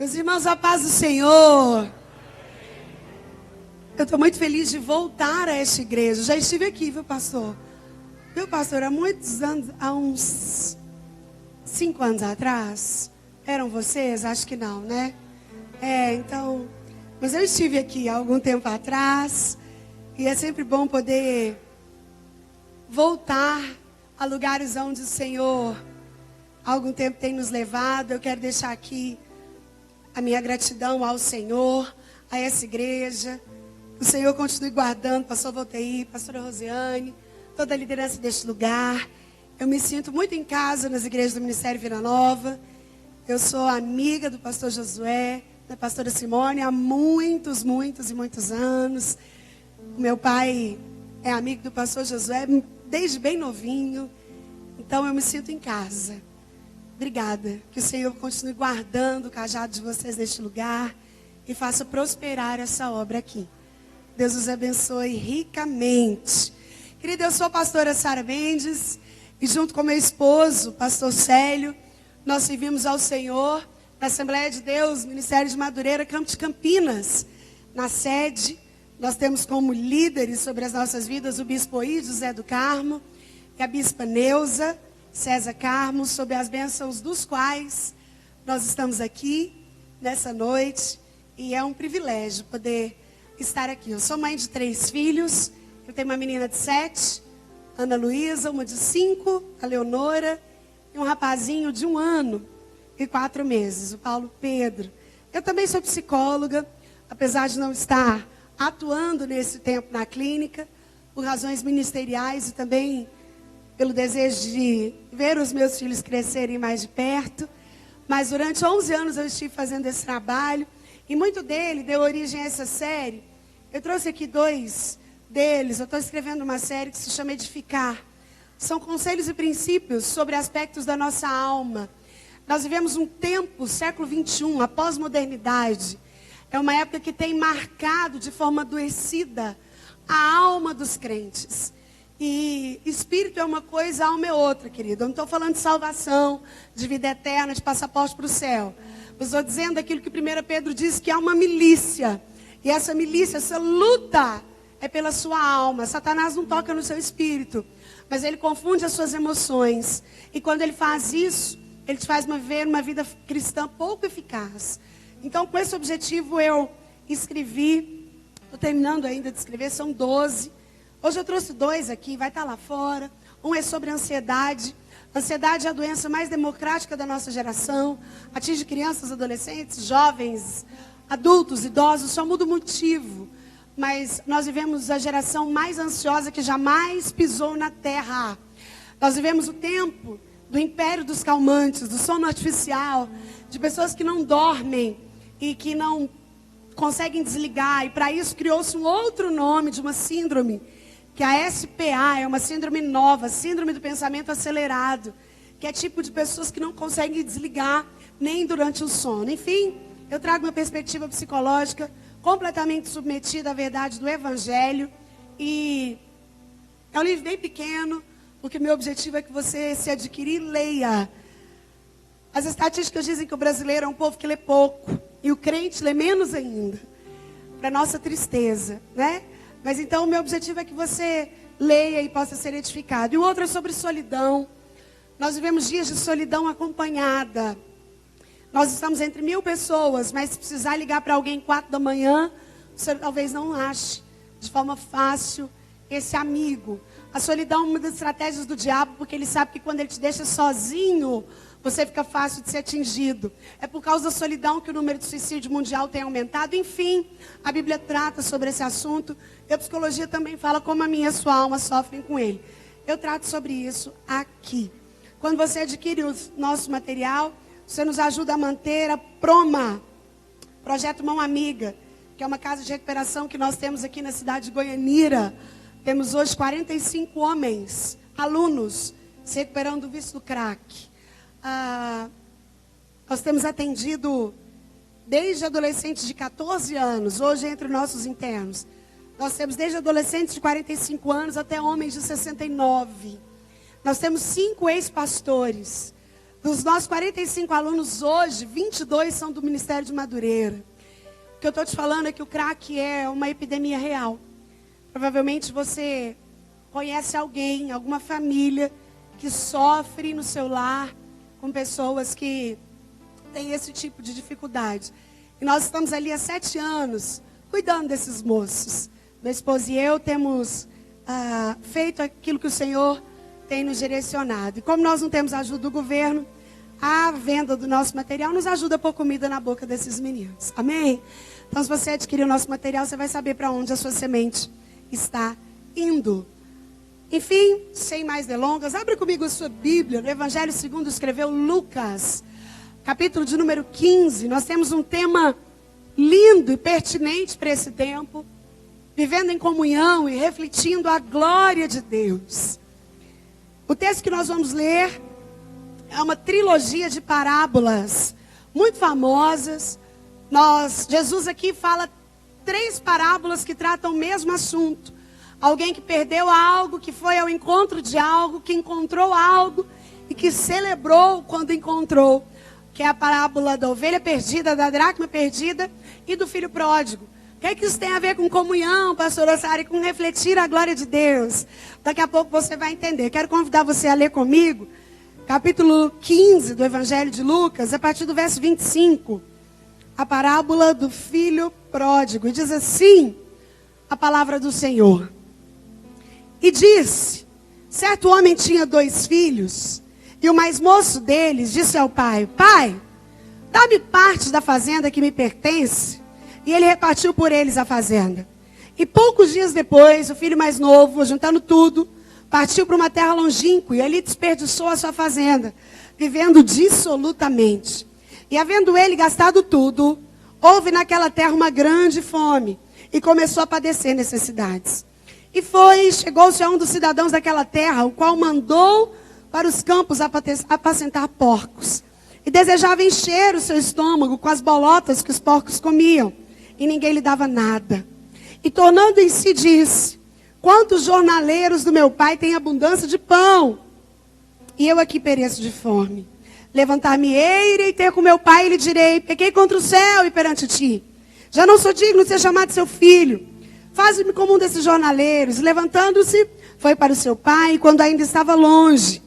Meus irmãos, a paz do Senhor. Eu estou muito feliz de voltar a esta igreja. Já estive aqui, viu, pastor? Viu, pastor? Há muitos anos, há uns 5 anos atrás. Eram vocês? Acho que não, né? Então... Mas eu estive aqui há algum tempo atrás. E é sempre bom poder voltar a lugares onde o Senhor há algum tempo tem nos levado. Eu quero deixar aqui a minha gratidão ao Senhor, a essa igreja. Que o Senhor continue guardando, pastor Voltaí, pastora Rosiane, toda a liderança deste lugar. Eu me sinto muito em casa nas igrejas do Ministério Vila Nova. Eu sou amiga do pastor Josué, da pastora Simone, há muitos anos. O meu pai é amigo do pastor Josué desde bem novinho. Então eu me sinto em casa. Obrigada. Que o Senhor continue guardando o cajado de vocês neste lugar e faça prosperar essa obra aqui. Deus os abençoe ricamente. Querida, eu sou a pastora Sara Mendes e junto com meu esposo, pastor Célio, nós servimos ao Senhor na Assembleia de Deus, Ministério de Madureira, Campo de Campinas. Na sede, nós temos como líderes sobre as nossas vidas o bispo Oí José do Carmo e a bispa Neuza César Carmo, sob as bênçãos dos quais nós estamos aqui nessa noite. E é um privilégio poder estar aqui. Eu sou mãe de 3 filhos. Eu tenho uma menina de 7, Ana Luísa, uma de 5, a Leonora, e um rapazinho de 1 ano e 4 meses, o Paulo Pedro. Eu também sou psicóloga, apesar de não estar atuando nesse tempo na clínica, por razões ministeriais e também pelo desejo de ver os meus filhos crescerem mais de perto. Mas durante 11 anos eu estive fazendo esse trabalho, e muito dele deu origem a essa série. Eu trouxe aqui 2 deles. Eu estou escrevendo uma série que se chama Edificar. São conselhos e princípios sobre aspectos da nossa alma. Nós vivemos um tempo, século 21, a pós-modernidade. É uma época que tem marcado de forma adoecida a alma dos crentes. E espírito é uma coisa, alma é outra, querido. Eu não estou falando de salvação, de vida eterna, de passaporte para o céu. Eu estou dizendo aquilo que 1 Pedro diz, que há uma milícia. E essa milícia, essa luta é pela sua alma. Satanás não toca no seu espírito, mas ele confunde as suas emoções. E quando ele faz isso, ele te faz viver uma vida cristã pouco eficaz. Então, com esse objetivo, eu escrevi, estou terminando ainda de escrever, são 12. Hoje eu trouxe 2 aqui, vai estar lá fora. Um é sobre ansiedade. Ansiedade é a doença mais democrática da nossa geração. Atinge crianças, adolescentes, jovens, adultos, idosos, só muda o motivo. Mas nós vivemos a geração mais ansiosa que jamais pisou na terra. Nós vivemos o tempo do império dos calmantes, do sono artificial, de pessoas que não dormem e que não conseguem desligar. E para isso criou-se um outro nome de uma síndrome, que a SPA é uma síndrome nova, síndrome do pensamento acelerado, que é tipo de pessoas que não conseguem desligar nem durante o sono. Enfim, eu trago uma perspectiva psicológica completamente submetida à verdade do Evangelho. E é um livro bem pequeno, porque meu objetivo é que você, se adquirir, leia. As estatísticas dizem que o brasileiro é um povo que lê pouco, e o crente lê menos ainda, para nossa tristeza, né? Mas então o meu objetivo é que você leia e possa ser edificado. E o outro é sobre solidão. Nós vivemos dias de solidão acompanhada. Nós estamos entre 1000 pessoas, mas se precisar ligar para alguém 4 da manhã, você talvez não ache de forma fácil esse amigo. A solidão é uma das estratégias do diabo, porque ele sabe que quando ele te deixa sozinho, você fica fácil de ser atingido. É por causa da solidão que o número de suicídio mundial tem aumentado. Enfim, a Bíblia trata sobre esse assunto. E a psicologia também fala como a minha e a sua alma sofrem com ele. Eu trato sobre isso aqui. Quando você adquire o nosso material, você nos ajuda a manter a Proma, Projeto Mão Amiga, que é uma casa de recuperação que nós temos aqui na cidade de Goianira. Temos hoje 45 homens, alunos, se recuperando do vício do crack. Nós temos atendido desde adolescentes de 14 anos, hoje entre nossos internos. Nós temos desde adolescentes de 45 anos até homens de 69. Nós temos 5 ex-pastores. Dos nossos 45 alunos hoje, 22 são do Ministério de Madureira. O que eu estou te falando é que o crack é uma epidemia real. Provavelmente você conhece alguém, alguma família que sofre no seu lar com pessoas que têm esse tipo de dificuldade. E nós estamos ali há 7 anos cuidando desses moços. Meu esposo e eu temos feito aquilo que o Senhor tem nos direcionado. E como nós não temos ajuda do governo, a venda do nosso material nos ajuda a pôr comida na boca desses meninos. Amém? Então, se você adquirir o nosso material, você vai saber para onde a sua semente está indo. Enfim, sem mais delongas, abra comigo a sua Bíblia, no Evangelho segundo escreveu Lucas, capítulo de número 15. Nós temos um tema lindo e pertinente para esse tempo, vivendo em comunhão e refletindo a glória de Deus. O texto que nós vamos ler é uma trilogia de parábolas muito famosas. Jesus aqui fala 3 parábolas que tratam o mesmo assunto. Alguém que perdeu algo, que foi ao encontro de algo, que encontrou algo e que celebrou quando encontrou. Que é a parábola da ovelha perdida, da dracma perdida e do filho pródigo. O que é que isso tem a ver com comunhão, pastora Sara, e com refletir a glória de Deus? Daqui a pouco você vai entender. Quero convidar você a ler comigo, capítulo 15 do Evangelho de Lucas, a partir do verso 25. A parábola do filho pródigo. E diz assim a palavra do Senhor. E disse: certo homem tinha 2 filhos, e o mais moço deles disse ao pai: pai, dá-me parte da fazenda que me pertence. E ele repartiu por eles a fazenda. E poucos dias depois, o filho mais novo, juntando tudo, partiu para uma terra longínqua e ali desperdiçou a sua fazenda, vivendo dissolutamente. E havendo ele gastado tudo, houve naquela terra uma grande fome, e começou a padecer necessidades. E chegou-se a um dos cidadãos daquela terra, o qual mandou para os campos apacentar porcos. E desejava encher o seu estômago com as bolotas que os porcos comiam, e ninguém lhe dava nada. E tornando em si disse: quantos jornaleiros do meu pai têm abundância de pão, e eu aqui pereço de fome. Levantar-me-ei, irei ter com meu pai, e lhe direi: pequei contra o céu e perante ti. Já não sou digno de ser chamado seu filho. Faze-me como um desses jornaleiros. Levantando-se, foi para o seu pai, e quando ainda estava longe,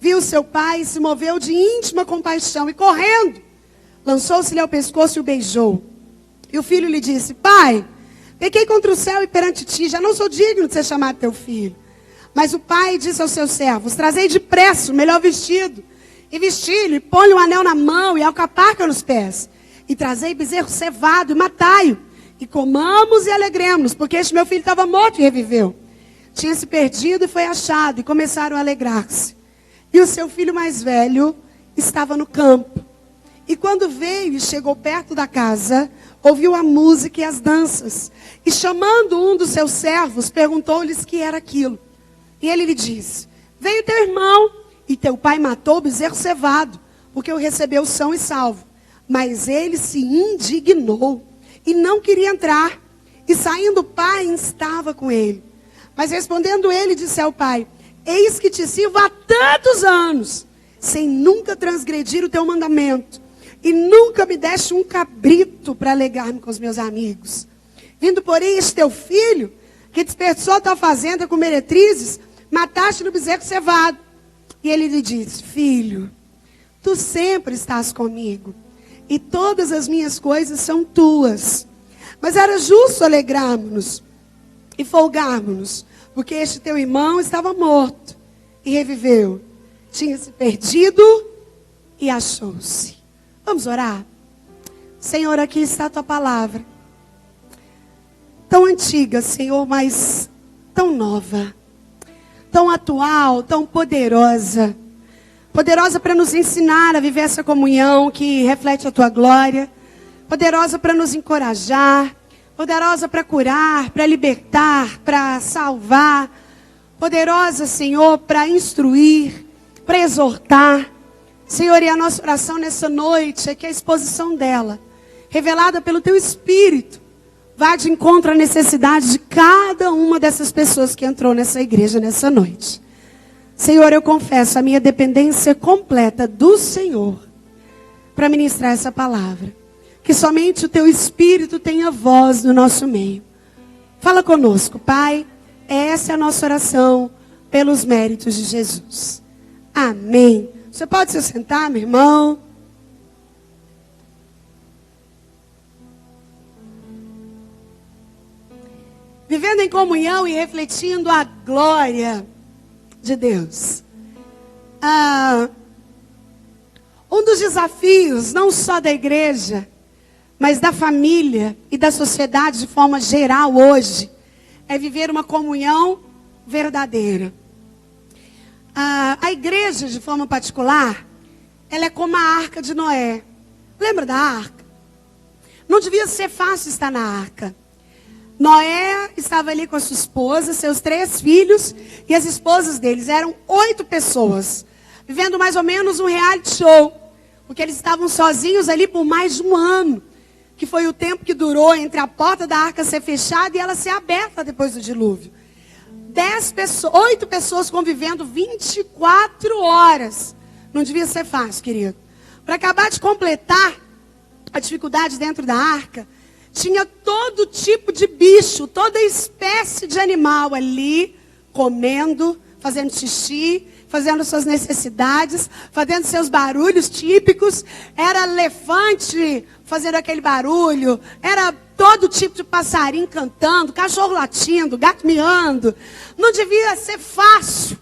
viu seu pai e se moveu de íntima compaixão, e correndo, lançou-se-lhe ao pescoço e o beijou. E o filho lhe disse: pai, pequei contra o céu e perante ti, já não sou digno de ser chamado teu filho. Mas o pai disse aos seus servos: trazei depressa o melhor vestido, e vesti-lhe, e põe-lhe um anel na mão, e alcaparca nos pés. E trazei bezerro cevado, e matai-o, e comamos e alegremos, porque este meu filho estava morto e reviveu. Tinha se perdido e foi achado, e começaram a alegrar-se. E o seu filho mais velho estava no campo. E quando veio e chegou perto da casa, ouviu a música e as danças. E chamando um dos seus servos, perguntou-lhes que era aquilo. E ele lhe disse: veio teu irmão, e teu pai matou o bezerro cevado, porque o recebeu são e salvo. Mas ele se indignou, e não queria entrar. E saindo o pai, estava com ele. Mas respondendo ele, disse ao pai: eis que te sirvo há tantos anos, sem nunca transgredir o teu mandamento. E nunca me deste um cabrito para alegar-me com os meus amigos. Vindo, porém, este teu filho, que desperdiçou a tua fazenda com meretrizes, mataste no bezerro cevado. E ele lhe disse: filho, tu sempre estás comigo, e todas as minhas coisas são tuas. Mas era justo alegrarmos-nos e folgarmos-nos, porque este teu irmão estava morto e reviveu. Tinha se perdido e achou-se. Vamos orar? Senhor, aqui está a tua palavra. Tão antiga, Senhor, mas tão nova. Tão atual, tão poderosa. Poderosa para nos ensinar a viver essa comunhão que reflete a tua glória. Poderosa para nos encorajar. Poderosa para curar, para libertar, para salvar. Poderosa, Senhor, para instruir, para exortar. Senhor, e a nossa oração nessa noite é que a exposição dela, revelada pelo teu Espírito, vá de encontro à necessidade de cada uma dessas pessoas que entrou nessa igreja nessa noite. Senhor, eu confesso a minha dependência completa do Senhor para ministrar essa palavra. Que somente o Teu Espírito tenha voz no nosso meio. Fala conosco, Pai. Essa é a nossa oração pelos méritos de Jesus. Amém. Você pode se sentar, meu irmão? Vivendo em comunhão e refletindo a glória de Deus. Um dos desafios, não só da igreja, mas da família e da sociedade de forma geral hoje, é viver uma comunhão verdadeira. A igreja, de forma particular, ela é como a arca de Noé. Lembra da arca? Não devia ser fácil estar na arca. Noé estava ali com a sua esposa, seus 3 filhos e as esposas deles. Eram 8 pessoas, vivendo mais ou menos um reality show. Porque eles estavam sozinhos ali por mais de um ano. Que foi o tempo que durou entre a porta da arca ser fechada e ela ser aberta depois do dilúvio. 8 pessoas convivendo 24 horas. Não devia ser fácil, querido. Para acabar de completar a dificuldade dentro da arca, tinha todo tipo de bicho, toda espécie de animal ali, comendo, fazendo xixi, fazendo suas necessidades, fazendo seus barulhos típicos. Era elefante fazendo aquele barulho, era todo tipo de passarinho cantando, cachorro latindo, gato miando. Não devia ser fácil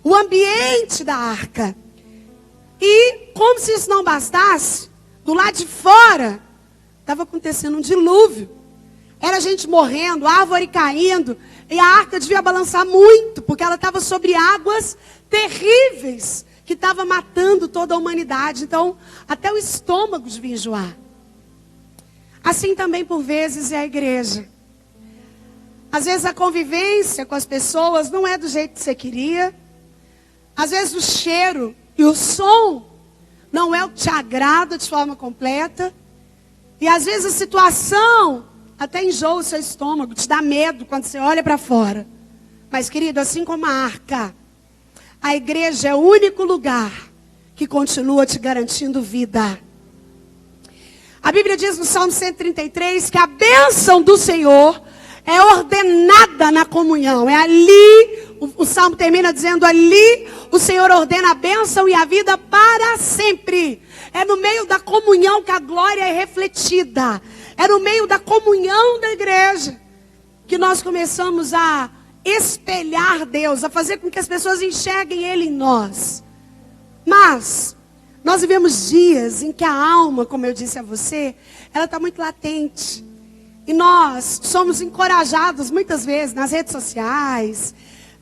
o ambiente da arca. E como se isso não bastasse, do lado de fora estava acontecendo um dilúvio. Era gente morrendo, árvore caindo, e a arca devia balançar muito, porque ela estava sobre águas terríveis, que estava matando toda a humanidade. Então, até o estômago devia enjoar. Assim também, por vezes, é a igreja. Às vezes a convivência com as pessoas não é do jeito que você queria. Às vezes o cheiro e o som não é o que te agrada de forma completa. E às vezes a situação até enjoa o seu estômago, te dá medo quando você olha para fora. Mas, querido, assim como a arca, a igreja é o único lugar que continua te garantindo vida. A Bíblia diz no Salmo 133 que a bênção do Senhor é ordenada na comunhão. É ali, o Salmo termina dizendo, ali o Senhor ordena a bênção e a vida para sempre. É no meio da comunhão que a glória é refletida. É no meio da comunhão da igreja que nós começamos a espelhar Deus, a fazer com que as pessoas enxerguem Ele em nós. Mas nós vivemos dias em que a alma, como eu disse a você, ela está muito latente. E nós somos encorajados muitas vezes nas redes sociais,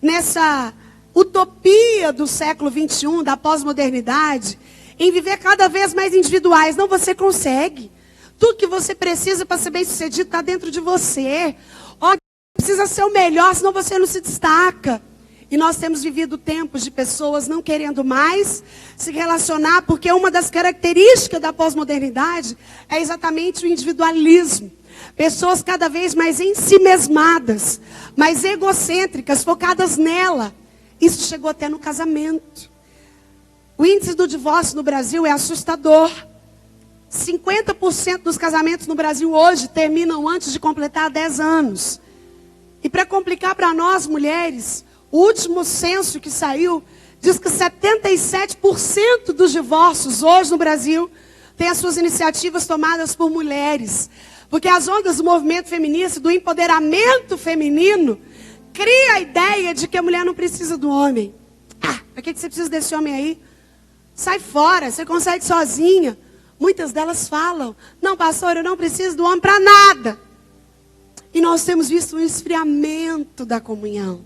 nessa utopia do século 21, da pós-modernidade, em viver cada vez mais individuais. Não, você consegue. Tudo que você precisa para ser bem-sucedido está dentro de você. Ó, precisa ser o melhor, senão você não se destaca. E nós temos vivido tempos de pessoas não querendo mais se relacionar, porque uma das características da pós-modernidade é exatamente o individualismo. Pessoas cada vez mais ensimesmadas, mais egocêntricas, focadas nela. Isso chegou até no casamento. O índice do divórcio no Brasil é assustador. 50% dos casamentos no Brasil hoje terminam antes de completar 10 anos. E para complicar para nós, mulheres, o último censo que saiu diz que 77% dos divórcios hoje no Brasil têm as suas iniciativas tomadas por mulheres. Porque as ondas do movimento feminista, do empoderamento feminino, cria a ideia de que a mulher não precisa do homem. Ah, para que você precisa desse homem aí? Sai fora, você consegue sozinha. Muitas delas falam, não, pastor, eu não preciso do homem para nada. E nós temos visto um esfriamento da comunhão.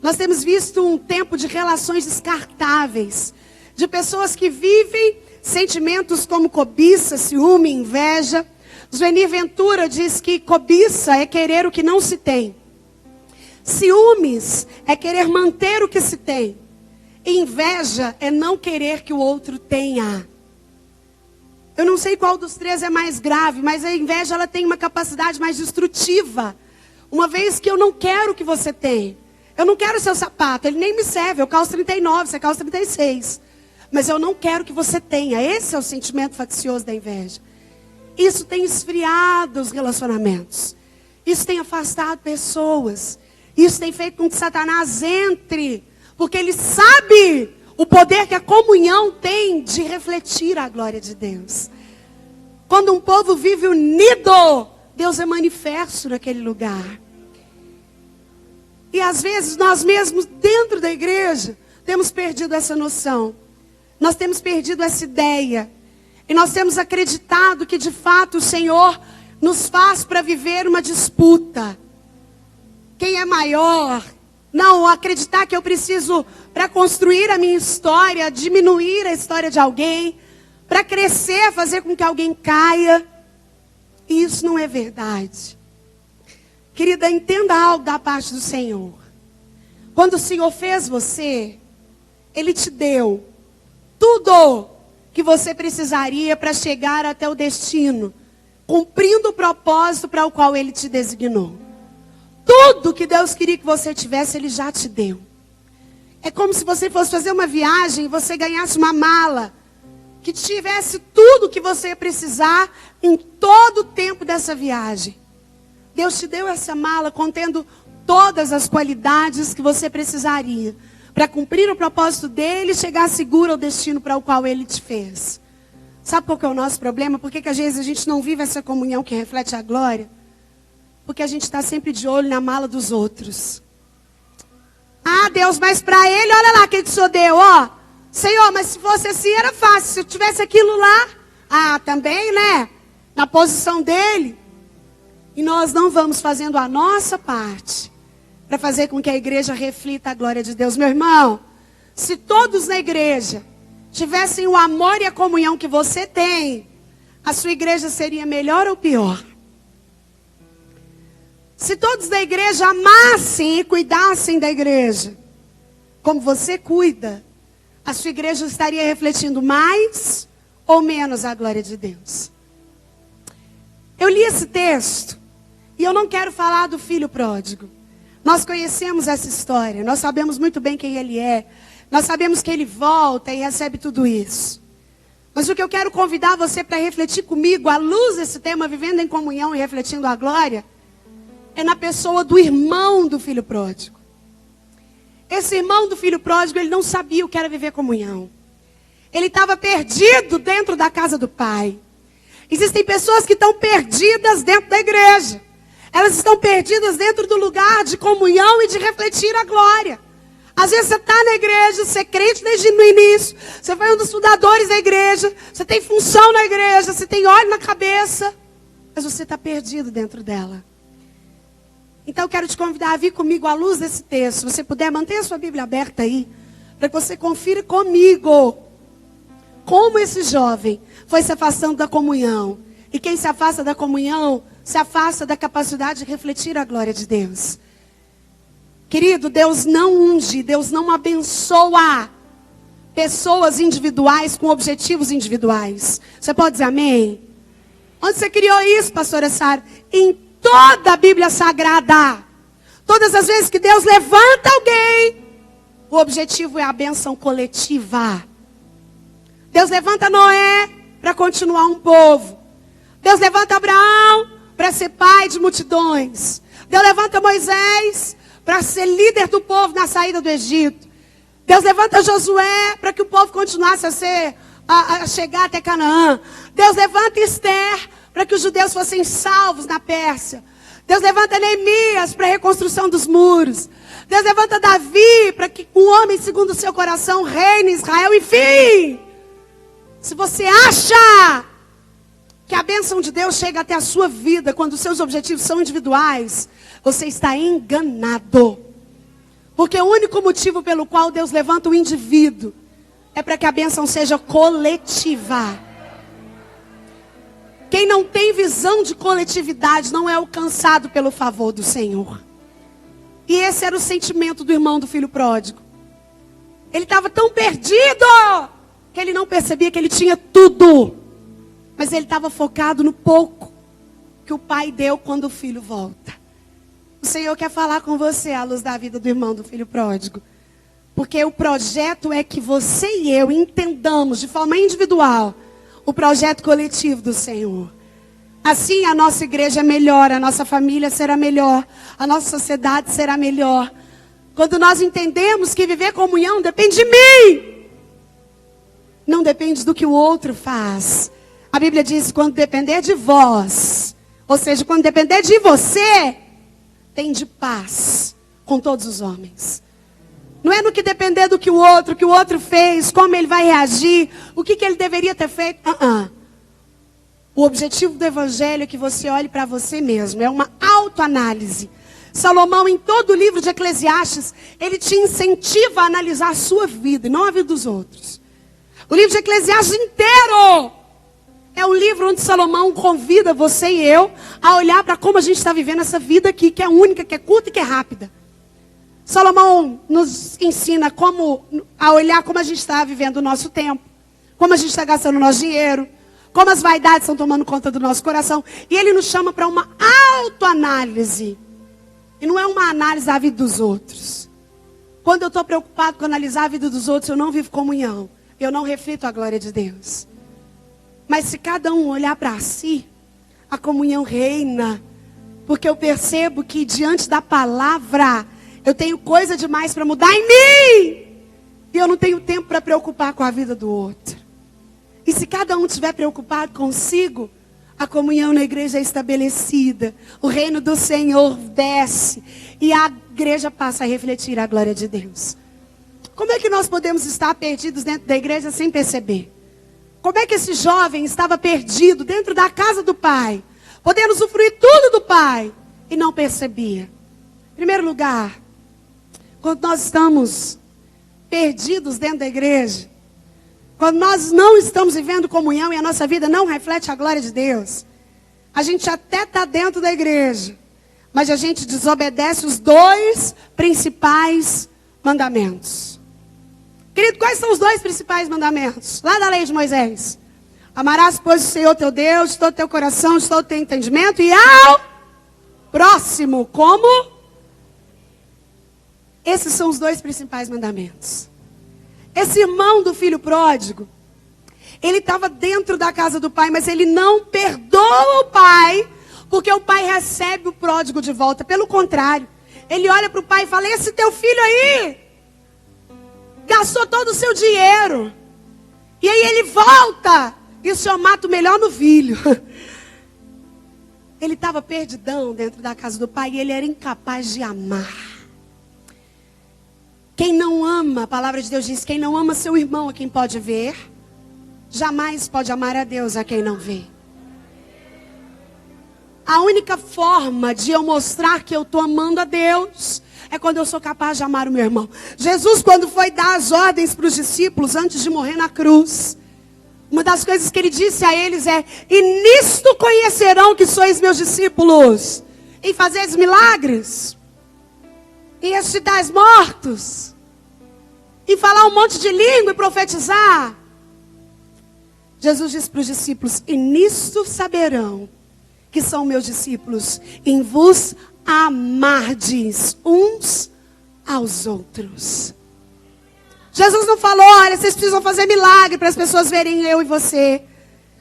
Nós temos visto um tempo de relações descartáveis. De pessoas que vivem sentimentos como cobiça, ciúme, inveja. Zuenir Ventura diz que cobiça é querer o que não se tem. Ciúmes é querer manter o que se tem. E inveja é não querer que o outro tenha. Eu não sei qual dos três é mais grave, mas a inveja ela tem uma capacidade mais destrutiva. Uma vez que eu não quero o que você tem, Eu não quero seu sapato, ele nem me serve. Eu calço 39, você calça 36. Mas eu não quero que você tenha. Esse é o sentimento faccioso da inveja. Isso tem esfriado os relacionamentos. Isso tem afastado pessoas. Isso tem feito com que Satanás entre. Porque ele sabe o poder que a comunhão tem de refletir a glória de Deus. Quando um povo vive unido, Deus é manifesto naquele lugar. E às vezes nós mesmos dentro da igreja temos perdido essa noção. Nós temos perdido essa ideia. E nós temos acreditado que de fato o Senhor nos faz para viver uma disputa. Quem é maior? Não, acreditar que eu preciso, para construir a minha história, diminuir a história de alguém, para crescer, fazer com que alguém caia. E isso não é verdade. Querida, entenda algo da parte do Senhor. Quando o Senhor fez você, Ele te deu tudo que você precisaria para chegar até o destino, cumprindo o propósito para o qual Ele te designou. Tudo que Deus queria que você tivesse, Ele já te deu. É como se você fosse fazer uma viagem e você ganhasse uma mala que tivesse tudo que você ia precisar em todo o tempo dessa viagem. Deus te deu essa mala contendo todas as qualidades que você precisaria para cumprir o propósito dele e chegar seguro ao destino para o qual ele te fez. Sabe qual que é o nosso problema? Por que às vezes a gente não vive essa comunhão que reflete a glória? Porque a gente está sempre de olho na mala dos outros. Ah, Deus, mas para ele, olha lá quem te só deu, ó. Senhor, mas se fosse assim era fácil. Se eu tivesse aquilo lá, também, né? Na posição dele. E nós não vamos fazendo a nossa parte para fazer com que a igreja reflita a glória de Deus. Meu irmão, se todos na igreja tivessem o amor e a comunhão que você tem, a sua igreja seria melhor ou pior? Se todos da igreja amassem e cuidassem da igreja, como você cuida, a sua igreja estaria refletindo mais ou menos a glória de Deus? Eu li esse texto e eu não quero falar do filho pródigo. Nós conhecemos essa história, nós sabemos muito bem quem ele é. Nós sabemos que ele volta e recebe tudo isso. Mas o que eu quero convidar você para refletir comigo, à luz desse tema, vivendo em comunhão e refletindo a glória, é na pessoa do irmão do filho pródigo. Esse irmão do filho pródigo, ele não sabia o que era viver comunhão. Ele estava perdido dentro da casa do pai. Existem pessoas que estão perdidas dentro da igreja. Elas estão perdidas dentro do lugar de comunhão e de refletir a glória. Às vezes você está na igreja, você é crente desde o início, você foi um dos fundadores da igreja, você tem função na igreja, você tem óleo na cabeça, mas você está perdido dentro dela. Então eu quero te convidar a vir comigo à luz desse texto. Se você puder, mantenha a sua Bíblia aberta aí, para que você confira comigo como esse jovem foi se afastando da comunhão. E quem se afasta da comunhão, se afasta da capacidade de refletir a glória de Deus. Querido, Deus não unge, Deus não abençoa pessoas individuais com objetivos individuais. Você pode dizer amém? Onde você criou isso, pastora Sara? Em toda a Bíblia Sagrada. Todas as vezes que Deus levanta alguém, o objetivo é a bênção coletiva. Deus levanta Noé para continuar um povo. Deus levanta Abraão para ser pai de multidões. Deus levanta Moisés para ser líder do povo na saída do Egito. Deus levanta Josué para que o povo continuasse a chegar até Canaã. Deus levanta Esther para que os judeus fossem salvos na Pérsia. Deus levanta Neemias para a reconstrução dos muros. Deus levanta Davi para que um homem segundo o seu coração reine em Israel. Enfim, se você acha que a bênção de Deus chega até a sua vida quando os seus objetivos são individuais, você está enganado. Porque o único motivo pelo qual Deus levanta o indivíduo é para que a bênção seja coletiva. Quem não tem visão de coletividade não é alcançado pelo favor do Senhor. E esse era o sentimento do irmão do filho pródigo. Ele estava tão perdido que ele não percebia que ele tinha tudo. Mas ele estava focado no pouco que o pai deu quando o filho volta. O Senhor quer falar com você à luz da vida do irmão do filho pródigo. Porque o projeto é que você e eu entendamos de forma individual o projeto coletivo do Senhor. Assim a nossa igreja é melhor, a nossa família será melhor, a nossa sociedade será melhor. Quando nós entendemos que viver comunhão depende de mim, não depende do que o outro faz. A Bíblia diz, quando depender de vós, ou seja, quando depender de você, tende paz com todos os homens. Não é no que depender do que o outro fez, como ele vai reagir, o que ele deveria ter feito. O objetivo do evangelho é que você olhe para você mesmo, é uma autoanálise. Salomão, em todo o livro de Eclesiastes, ele te incentiva a analisar a sua vida e não a vida dos outros. O livro de Eclesiastes inteiro é um livro onde Salomão convida você e eu a olhar para como a gente está vivendo essa vida aqui, que é única, que é curta e que é rápida. Salomão nos ensina a olhar como a gente está vivendo o nosso tempo, como a gente está gastando o nosso dinheiro, como as vaidades estão tomando conta do nosso coração. E ele nos chama para uma autoanálise. E não é uma análise da vida dos outros. Quando eu estou preocupado com analisar a vida dos outros, eu não vivo comunhão. Eu não reflito a glória de Deus. Mas se cada um olhar para si, a comunhão reina. Porque eu percebo que diante da palavra, eu tenho coisa demais para mudar em mim. E eu não tenho tempo para preocupar com a vida do outro. E se cada um estiver preocupado consigo, a comunhão na igreja é estabelecida. O reino do Senhor desce. E a igreja passa a refletir a glória de Deus. Como é que nós podemos estar perdidos dentro da igreja sem perceber? Como é que esse jovem estava perdido dentro da casa do pai, podendo usufruir tudo do pai, e não percebia? Em primeiro lugar, quando nós estamos perdidos dentro da igreja, quando nós não estamos vivendo comunhão e a nossa vida não reflete a glória de Deus, a gente até está dentro da igreja, mas a gente desobedece os 2 principais mandamentos. Querido, quais são os 2 principais mandamentos? Lá da lei de Moisés. Amarás, pois, o Senhor teu Deus, de todo o teu coração, de todo o teu entendimento, e ao próximo, como? Esses são os 2 principais mandamentos. Esse irmão do filho pródigo, ele estava dentro da casa do pai, mas ele não perdoa o pai, porque o pai recebe o pródigo de volta. Pelo contrário, ele olha para o pai e fala, esse teu filho aí, gastou todo o seu dinheiro. E aí ele volta, e o senhor mata o melhor no filho. Ele estava perdidão dentro da casa do pai, e ele era incapaz de amar. Quem não ama, a palavra de Deus diz, quem não ama seu irmão a quem pode ver, jamais pode amar a Deus a quem não vê. A única forma de eu mostrar que eu estou amando a Deus é quando eu sou capaz de amar o meu irmão. Jesus, quando foi dar as ordens para os discípulos antes de morrer na cruz, uma das coisas que ele disse a eles é, e nisto conhecerão que sois meus discípulos, em fazeres milagres, em ressuscitar os mortos, em falar um monte de língua e profetizar. Jesus disse para os discípulos, e nisto saberão que são meus discípulos, em vos amardes uns aos outros. Jesus não falou, olha, vocês precisam fazer milagre para as pessoas verem eu e você.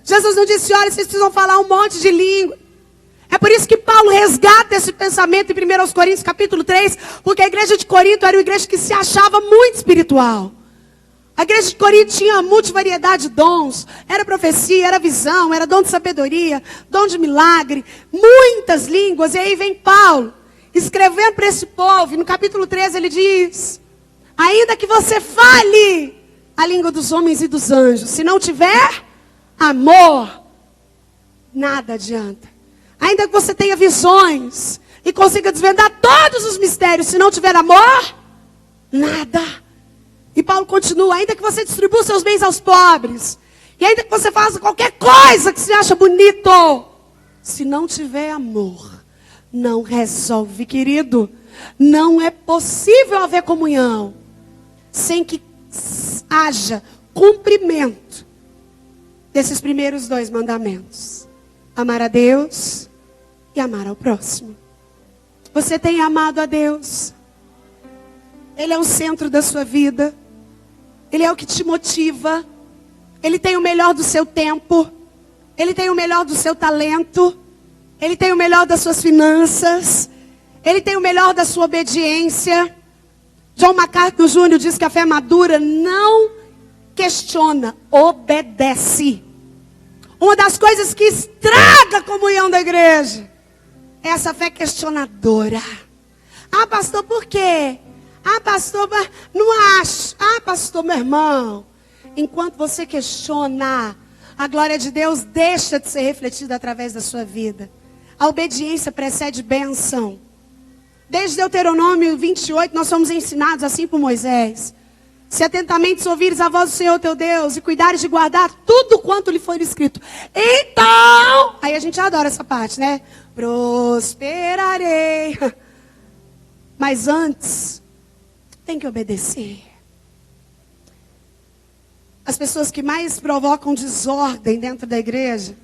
Jesus não disse, olha, vocês precisam falar um monte de língua. É por isso que Paulo resgata esse pensamento em 1 Coríntios capítulo 3, porque a igreja de Corinto era uma igreja que se achava muito espiritual. A igreja de Corinto tinha multivariedade de dons, era profecia, era visão, era dom de sabedoria, dom de milagre, muitas línguas. E aí vem Paulo, escrevendo para esse povo, e no capítulo 13 ele diz, ainda que você fale a língua dos homens e dos anjos, se não tiver amor, nada adianta. Ainda que você tenha visões e consiga desvendar todos os mistérios, se não tiver amor, nada. E Paulo continua, ainda que você distribua seus bens aos pobres, e ainda que você faça qualquer coisa que se acha bonito, se não tiver amor, não resolve, querido. Não é possível haver comunhão sem que haja cumprimento desses primeiros 2 mandamentos. Amar a Deus e amar ao próximo. Você tem amado a Deus. Ele é o centro da sua vida. Ele é o que te motiva. Ele tem o melhor do seu tempo. Ele tem o melhor do seu talento. Ele tem o melhor das suas finanças. Ele tem o melhor da sua obediência. John MacArthur Jr. diz que a fé madura não questiona, obedece. Uma das coisas que estraga a comunhão da igreja é essa fé questionadora. Ah, pastor, por quê? Ah, pastor, não acho. Ah, pastor, meu irmão. Enquanto você questiona, a glória de Deus deixa de ser refletida através da sua vida. A obediência precede bênção. Desde Deuteronômio 28, nós somos ensinados assim por Moisés. Se atentamente ouvires a voz do Senhor teu Deus e cuidares de guardar tudo quanto lhe for escrito. Então, aí a gente adora essa parte, né? Prosperarei. Mas antes, tem que obedecer. As pessoas que mais provocam desordem dentro da igreja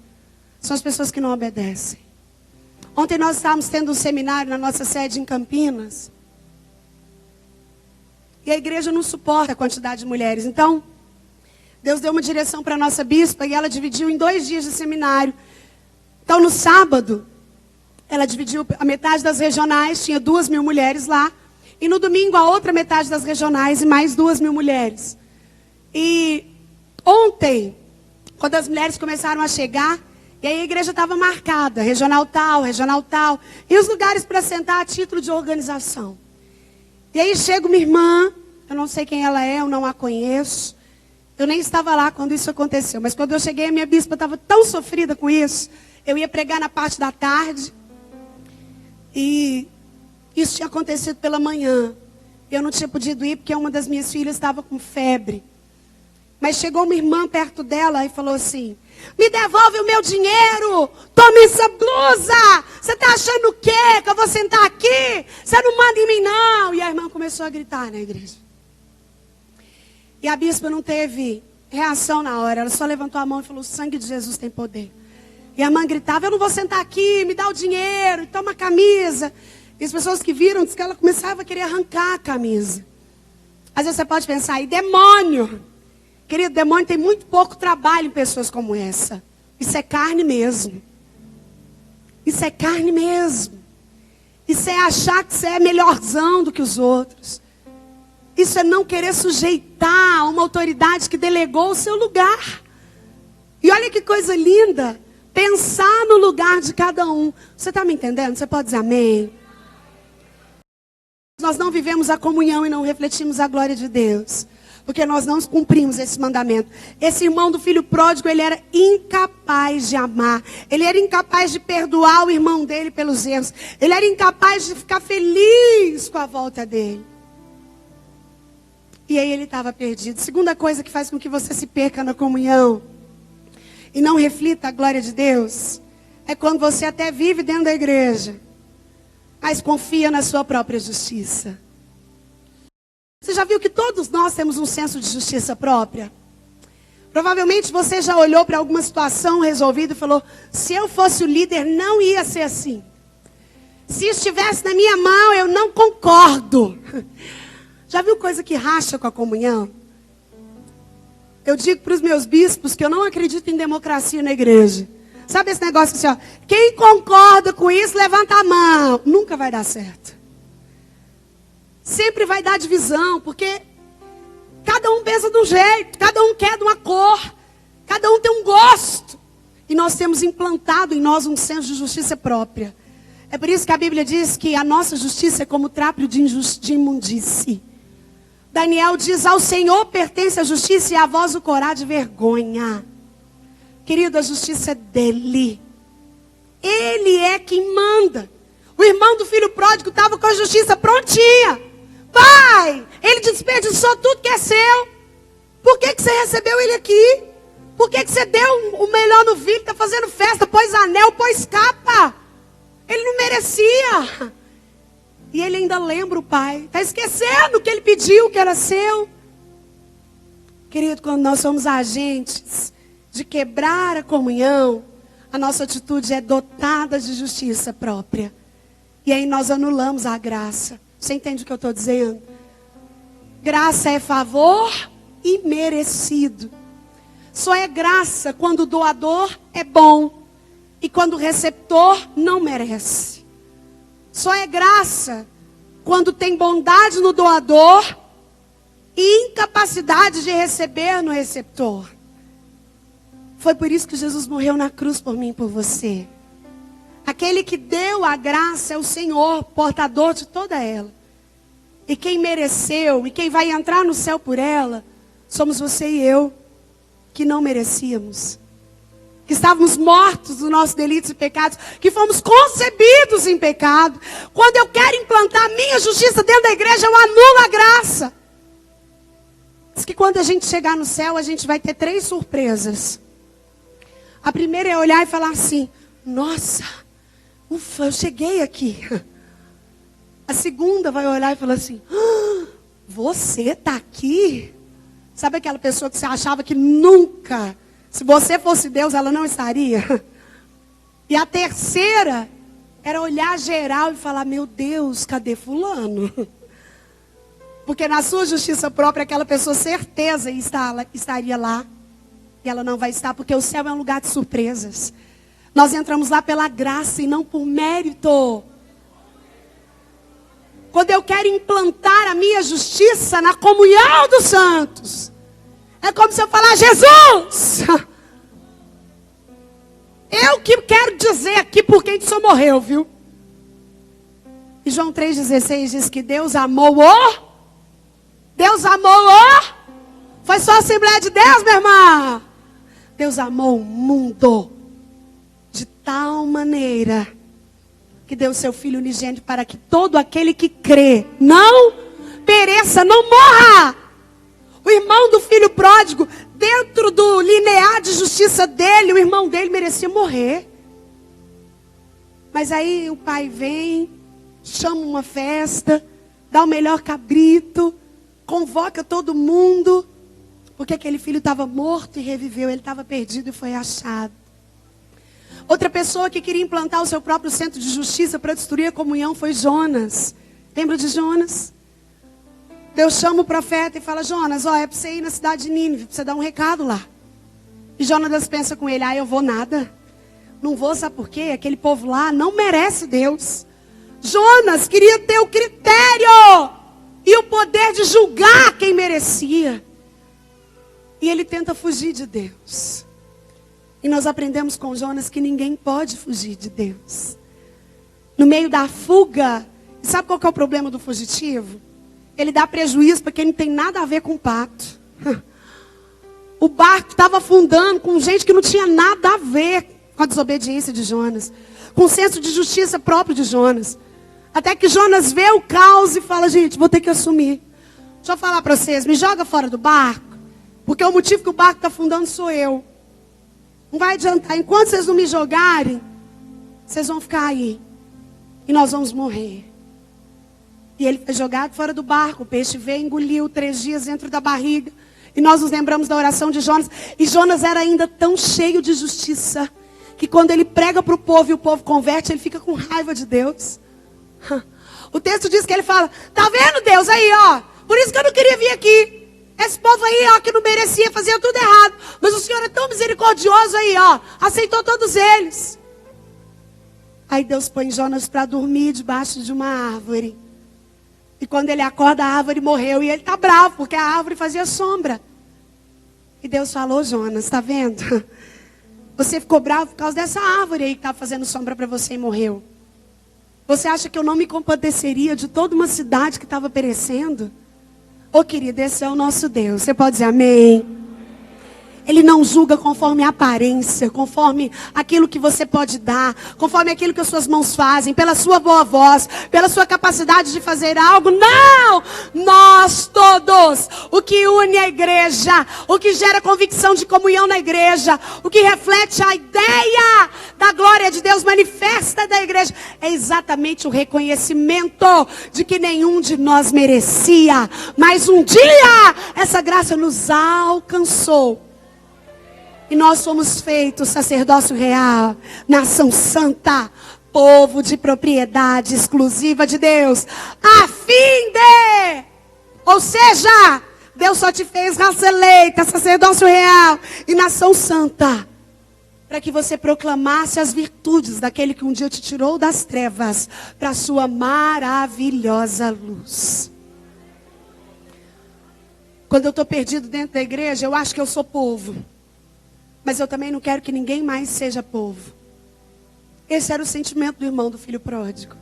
são as pessoas que não obedecem. Ontem nós estávamos tendo um seminário na nossa sede em Campinas. E a igreja não suporta a quantidade de mulheres. Então, Deus deu uma direção para a nossa bispa e ela dividiu em 2 dias de seminário. Então, no sábado, ela dividiu a metade das regionais, tinha 2.000 mulheres lá. E no domingo, a outra metade das regionais e mais 2.000 mulheres. E ontem, quando as mulheres começaram a chegar, e aí a igreja estava marcada, regional tal. E os lugares para sentar a título de organização. E aí chega uma irmã, eu não sei quem ela é, eu não a conheço. Eu nem estava lá quando isso aconteceu. Mas quando eu cheguei, a minha bispa estava tão sofrida com isso. Eu ia pregar na parte da tarde. E isso tinha acontecido pela manhã. Eu não tinha podido ir porque uma das minhas filhas estava com febre. Mas chegou uma irmã perto dela e falou assim: me devolve o meu dinheiro, tome essa blusa, você está achando o quê? Que eu vou sentar aqui? Você não manda em mim não. E a irmã começou a gritar na igreja. E a bispa não teve reação na hora, ela só levantou a mão e falou: o sangue de Jesus tem poder. E a irmã gritava: eu não vou sentar aqui, me dá o dinheiro, toma a camisa. E as pessoas que viram, disse que ela começava a querer arrancar a camisa. Às vezes você pode pensar: e demônio? Querido, demônio tem muito pouco trabalho em pessoas como essa. Isso é carne mesmo. Isso é carne mesmo. Isso é achar que você é melhorzão do que os outros. Isso é não querer sujeitar uma autoridade que delegou o seu lugar. E olha que coisa linda. Pensar no lugar de cada um. Você está me entendendo? Você pode dizer amém? Nós não vivemos a comunhão e não refletimos a glória de Deus. Porque nós não cumprimos esse mandamento. Esse irmão do filho pródigo, ele era incapaz de amar. Ele era incapaz de perdoar o irmão dele pelos erros. Ele era incapaz de ficar feliz com a volta dele. E aí ele estava perdido. Segunda coisa que faz com que você se perca na comunhão e não reflita a glória de Deus, é quando você até vive dentro da igreja, mas confia na sua própria justiça. Você já viu que todos nós temos um senso de justiça própria? Provavelmente você já olhou para alguma situação resolvida e falou: se eu fosse o líder, não ia ser assim. Se estivesse na minha mão, eu não concordo. Já viu coisa que racha com a comunhão? Eu digo para os meus bispos que eu não acredito em democracia na igreja. Sabe esse negócio assim, ó, quem concorda com isso, levanta a mão. Nunca vai dar certo. Sempre vai dar divisão, porque cada um pensa de um jeito, cada um quer de uma cor, cada um tem um gosto. E nós temos implantado em nós um senso de justiça própria. É por isso que a Bíblia diz que a nossa justiça é como trapo de imundície. Daniel diz: ao Senhor pertence a justiça e a vós o corá de vergonha. Querido, a justiça é dele. Ele é quem manda. O irmão do filho pródigo estava com a justiça prontinha. Pai, ele desperdiçou tudo que é seu. Por que você recebeu ele aqui? Por que você deu o melhor no filho? Está fazendo festa, pôs anel, pôs capa. Ele não merecia. E ele ainda lembra o pai. Está esquecendo que ele pediu, que era seu. Querido, quando nós somos agentes de quebrar a comunhão, a nossa atitude é dotada de justiça própria. E aí nós anulamos a graça. Você entende o que eu estou dizendo? Graça é favor imerecido. Só é graça quando o doador é bom e quando o receptor não merece. Só é graça quando tem bondade no doador e incapacidade de receber no receptor. Foi por isso que Jesus morreu na cruz por mim e por você. Aquele que deu a graça é o Senhor, portador de toda ela. E quem mereceu e quem vai entrar no céu por ela, somos você e eu, que não merecíamos. Que estávamos mortos dos nossos delitos e pecados, que fomos concebidos em pecado. Quando eu quero implantar a minha justiça dentro da igreja, eu anulo a graça. Diz que quando a gente chegar no céu, a gente vai ter 3 surpresas. A primeira é olhar e falar assim: nossa, ufa, eu cheguei aqui. A segunda vai olhar e falar assim: você está aqui? Sabe aquela pessoa que você achava que nunca, se você fosse Deus, ela não estaria? E a terceira era olhar geral e falar: meu Deus, cadê fulano? Porque na sua justiça própria, aquela pessoa certeza estaria lá. E ela não vai estar, porque o céu é um lugar de surpresas. Nós entramos lá pela graça e não por mérito. Quando eu quero implantar a minha justiça na comunhão dos santos, é como se eu falar: Jesus, eu que quero dizer aqui por quem o Senhor morreu, viu? E João 3,16 diz que Deus amou foi só a Assembleia de Deus, minha irmã. Deus amou o mundo de tal maneira que deu o seu Filho unigênito para que todo aquele que crê não pereça, não morra. O irmão do filho pródigo, dentro do linear de justiça dele, o irmão dele merecia morrer. Mas aí o pai vem, chama uma festa, dá o melhor cabrito, convoca todo mundo, porque aquele filho estava morto e reviveu, ele estava perdido e foi achado. Outra pessoa que queria implantar o seu próprio centro de justiça para destruir a comunhão foi Jonas. Lembra de Jonas? Deus chama o profeta e fala: Jonas, é para você ir na cidade de Nínive, para você dar um recado lá. E Jonas pensa com ele: eu vou nada. Não vou, sabe por quê? Aquele povo lá não merece Deus. Jonas queria ter o critério e o poder de julgar quem merecia. E ele tenta fugir de Deus. E nós aprendemos com Jonas que ninguém pode fugir de Deus. No meio da fuga, sabe qual que é o problema do fugitivo? Ele dá prejuízo para quem não tem nada a ver com o pacto. O barco estava afundando com gente que não tinha nada a ver com a desobediência de Jonas. Com o senso de justiça próprio de Jonas. Até que Jonas vê o caos e fala: gente, vou ter que assumir. Deixa eu falar para vocês, me joga fora do barco. Porque o motivo que o barco está afundando sou eu. Não vai adiantar. Enquanto vocês não me jogarem, vocês vão ficar aí. E nós vamos morrer. E ele foi jogado fora do barco. O peixe veio e engoliu 3 dias dentro da barriga. E nós nos lembramos da oração de Jonas. E Jonas era ainda tão cheio de justiça, que quando ele prega para o povo e o povo converte, ele fica com raiva de Deus. O texto diz que ele fala: tá vendo, Deus, aí, por isso que eu não queria vir aqui. Esse povo aí, que não merecia, fazia tudo errado. Mas o Senhor é tão misericordioso aí, aceitou todos eles. Aí Deus põe Jonas para dormir debaixo de uma árvore. E quando ele acorda, a árvore morreu. E ele está bravo, porque a árvore fazia sombra. E Deus falou: Jonas, está vendo? Você ficou bravo por causa dessa árvore aí que estava fazendo sombra para você e morreu. Você acha que eu não me compadeceria de toda uma cidade que estava perecendo? Querido, esse é o nosso Deus. Você pode dizer amém? Ele não julga conforme a aparência, conforme aquilo que você pode dar, conforme aquilo que as suas mãos fazem, pela sua boa voz, pela sua capacidade de fazer algo. Não! Nós todos, o que une a igreja, o que gera convicção de comunhão na igreja, o que reflete a ideia da glória de Deus manifesta da igreja, é exatamente o reconhecimento de que nenhum de nós merecia, mas um dia essa graça nos alcançou. E nós somos feitos sacerdócio real, nação santa, povo de propriedade exclusiva de Deus, a fim de, ou seja, Deus só te fez raça eleita, sacerdócio real e nação santa, para que você proclamasse as virtudes daquele que um dia te tirou das trevas para a sua maravilhosa luz. Quando eu estou perdido dentro da igreja, eu acho que eu sou povo. Mas eu também não quero que ninguém mais seja povo. Esse era o sentimento do irmão do filho pródigo.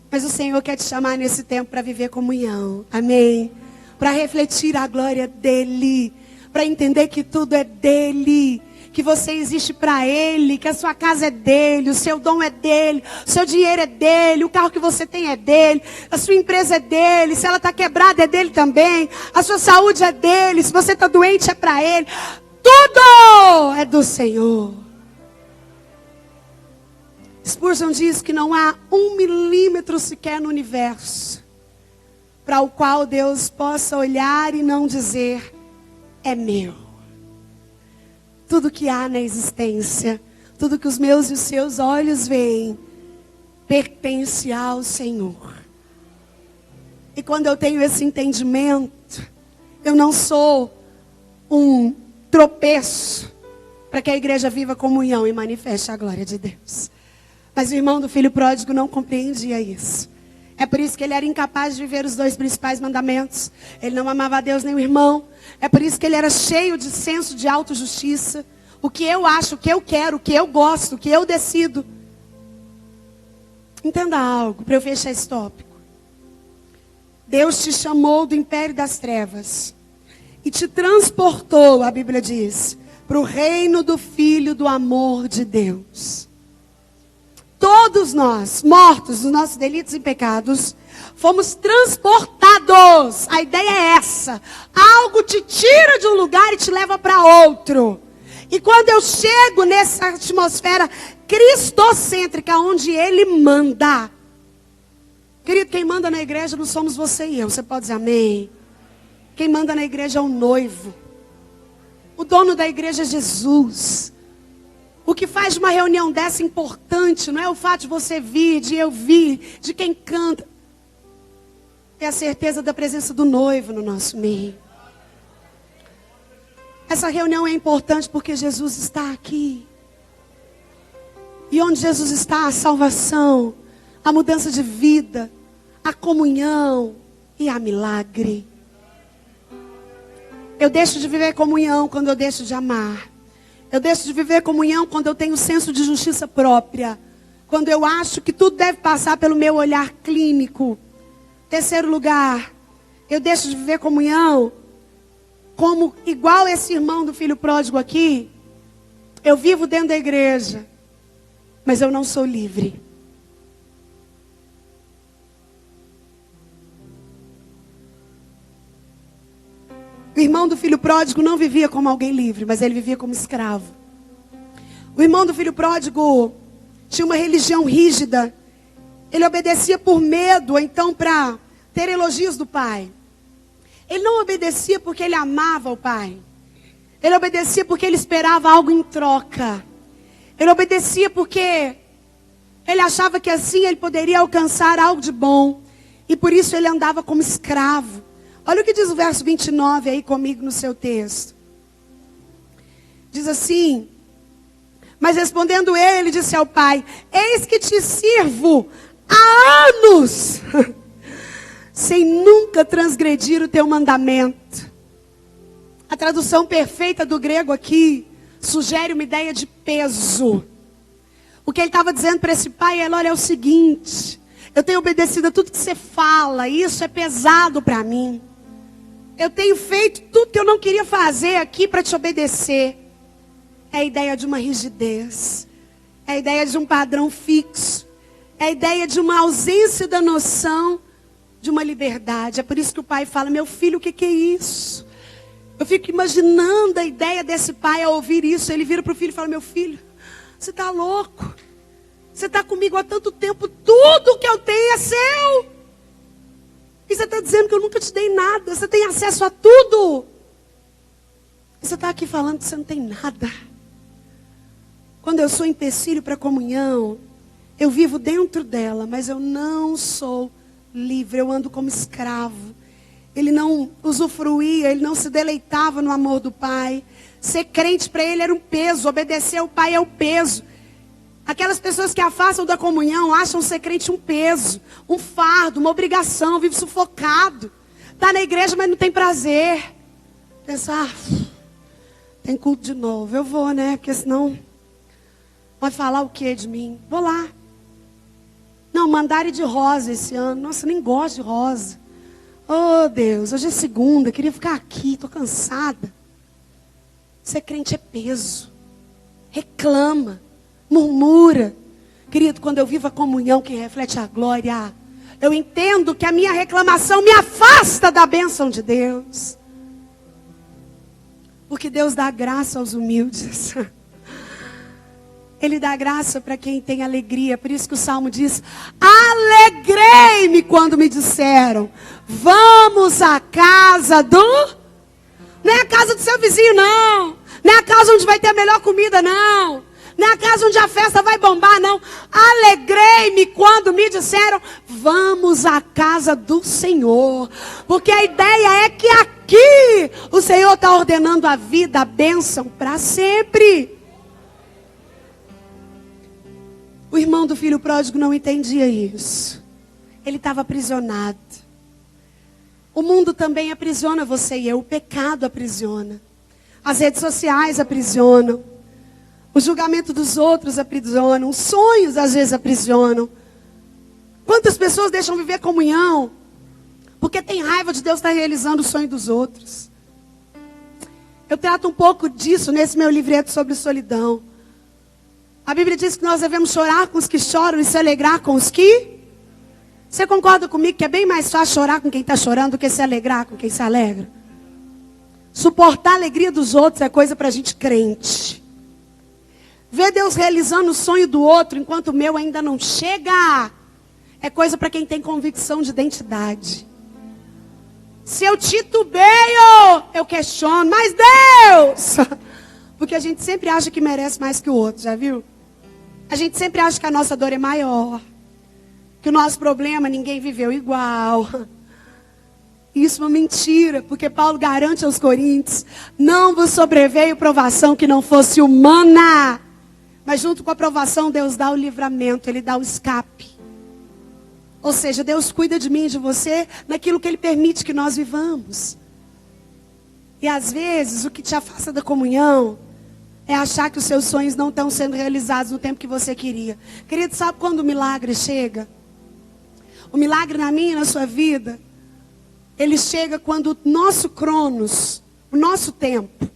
Mas o Senhor quer te chamar nesse tempo para viver comunhão. Amém? Para refletir a glória dEle. Para entender que tudo é dEle. Que você existe para Ele. Que a sua casa é dEle. O seu dom é dEle. O seu dinheiro é dEle. O carro que você tem é dEle. A sua empresa é dEle. Se ela está quebrada é dEle também. A sua saúde é dEle. Se você está doente é para Ele. Tudo é do Senhor. Spurgeon diz que não há 1 milímetro sequer no universo para o qual Deus possa olhar e não dizer, é meu. Tudo que há na existência, tudo que os meus e os seus olhos veem, pertence ao Senhor. E quando eu tenho esse entendimento, eu não sou um tropeço para que a igreja viva comunhão e manifeste a glória de Deus. Mas o irmão do filho pródigo não compreendia isso. É por isso que ele era incapaz de viver os 2 principais mandamentos. Ele não amava a Deus nem o irmão. É por isso que ele era cheio de senso de autojustiça. O que eu acho, o que eu quero, o que eu gosto, o que eu decido. Entenda algo para eu fechar esse tópico. Deus te chamou do império das trevas. E te transportou, a Bíblia diz, para o reino do Filho do amor de Deus. Todos nós, mortos nos nossos delitos e pecados, fomos transportados. A ideia é essa. Algo te tira de um lugar e te leva para outro. E quando eu chego nessa atmosfera cristocêntrica, onde Ele manda. Querido, quem manda na igreja não somos você e eu. Você pode dizer amém? Quem manda na igreja é o noivo. O dono da igreja é Jesus. O que faz de uma reunião dessa importante não é o fato de você vir, de eu vir, de quem canta. É a certeza da presença do noivo no nosso meio. Essa reunião é importante porque Jesus está aqui. E onde Jesus está, a salvação, a mudança de vida, a comunhão e a milagre. Eu deixo de viver comunhão quando eu deixo de amar. Eu deixo de viver comunhão quando eu tenho senso de justiça própria. Quando eu acho que tudo deve passar pelo meu olhar clínico. Terceiro lugar, eu deixo de viver comunhão como igual esse irmão do filho pródigo aqui. Eu vivo dentro da igreja, mas eu não sou livre. O irmão do filho pródigo não vivia como alguém livre, mas ele vivia como escravo. O irmão do filho pródigo tinha uma religião rígida. Ele obedecia por medo, ou então para ter elogios do pai. Ele não obedecia porque ele amava o pai. Ele obedecia porque ele esperava algo em troca. Ele obedecia porque ele achava que assim ele poderia alcançar algo de bom. E por isso ele andava como escravo. Olha o que diz o verso 29 aí comigo no seu texto. Diz assim: mas respondendo ele, disse ao pai: eis que te sirvo há anos, sem nunca transgredir o teu mandamento. A tradução perfeita do grego aqui sugere uma ideia de peso. O que ele estava dizendo para esse pai é: olha, é o seguinte, eu tenho obedecido a tudo que você fala, e isso é pesado para mim. Eu tenho feito tudo que eu não queria fazer aqui para te obedecer. É a ideia de uma rigidez. É a ideia de um padrão fixo. É a ideia de uma ausência da noção de uma liberdade. É por isso que o pai fala: meu filho, o que é isso? Eu fico imaginando a ideia desse pai ao ouvir isso. Ele vira para o filho e fala: meu filho, você está louco? Você está comigo há tanto tempo. Tudo que eu tenho é seu. E você está dizendo que eu nunca te dei nada. Você tem acesso a tudo. E você está aqui falando que você não tem nada. Quando eu sou empecilho para a comunhão, Eu vivo dentro dela, mas eu não sou livre. Eu ando como escravo. Ele não usufruía, ele não se deleitava no amor do Pai. Ser crente para ele era um peso. Obedecer ao Pai é o peso. Aquelas pessoas que afastam da comunhão acham ser crente um peso, um fardo, uma obrigação, vive sufocado. Está na igreja, mas não tem prazer. Pensar, tem culto de novo. Eu vou, né? Porque senão vai falar o que de mim? Vou lá. Não, mandarem de rosa esse ano. Nossa, eu nem gosto de rosa. Oh, Deus, hoje é segunda, queria ficar aqui, estou cansada. Ser crente é peso. Reclama, murmura. Querido, quando eu vivo a comunhão que reflete a glória, eu entendo que a minha reclamação me afasta da bênção de Deus. Porque Deus dá graça aos humildes. Ele dá graça para quem tem alegria. Por isso que o Salmo diz: alegrei-me quando me disseram, vamos à casa do... Não é a casa do seu vizinho, não. Não é a casa onde vai ter a melhor comida, não. Não é a casa onde a festa vai bombar, não. Alegrei-me quando me disseram, vamos à casa do Senhor. Porque a ideia é que aqui o Senhor está ordenando a vida, a bênção para sempre. O irmão do filho pródigo não entendia isso. Ele estava aprisionado. O mundo também aprisiona você e eu. O pecado aprisiona. As redes sociais aprisionam. O julgamento dos outros aprisionam. Os sonhos às vezes aprisionam. Quantas pessoas deixam viver comunhão porque tem raiva de Deus estar realizando o sonho dos outros? Eu trato um pouco disso nesse meu livreto sobre solidão. A Bíblia diz que nós devemos chorar com os que choram e se alegrar com os que... Você concorda comigo que é bem mais fácil chorar com quem está chorando do que se alegrar com quem se alegra? Suportar a alegria dos outros é coisa para gente crente. Ver Deus realizando o sonho do outro enquanto o meu ainda não chega é coisa para quem tem convicção de identidade. Se eu titubeio, eu questiono, mas Deus... Porque a gente sempre acha que merece mais que o outro, já viu? A gente sempre acha que a nossa dor é maior. Que o nosso problema ninguém viveu igual. Isso é uma mentira, porque Paulo garante aos Coríntios, não vos sobreveio provação que não fosse humana. Mas junto com a provação, Deus dá o livramento, Ele dá o escape. Ou seja, Deus cuida de mim e de você naquilo que Ele permite que nós vivamos. E às vezes, o que te afasta da comunhão é achar que os seus sonhos não estão sendo realizados no tempo que você queria. Querido, sabe quando o milagre chega? O milagre na minha e na sua vida, ele chega quando o nosso cronos, o nosso tempo,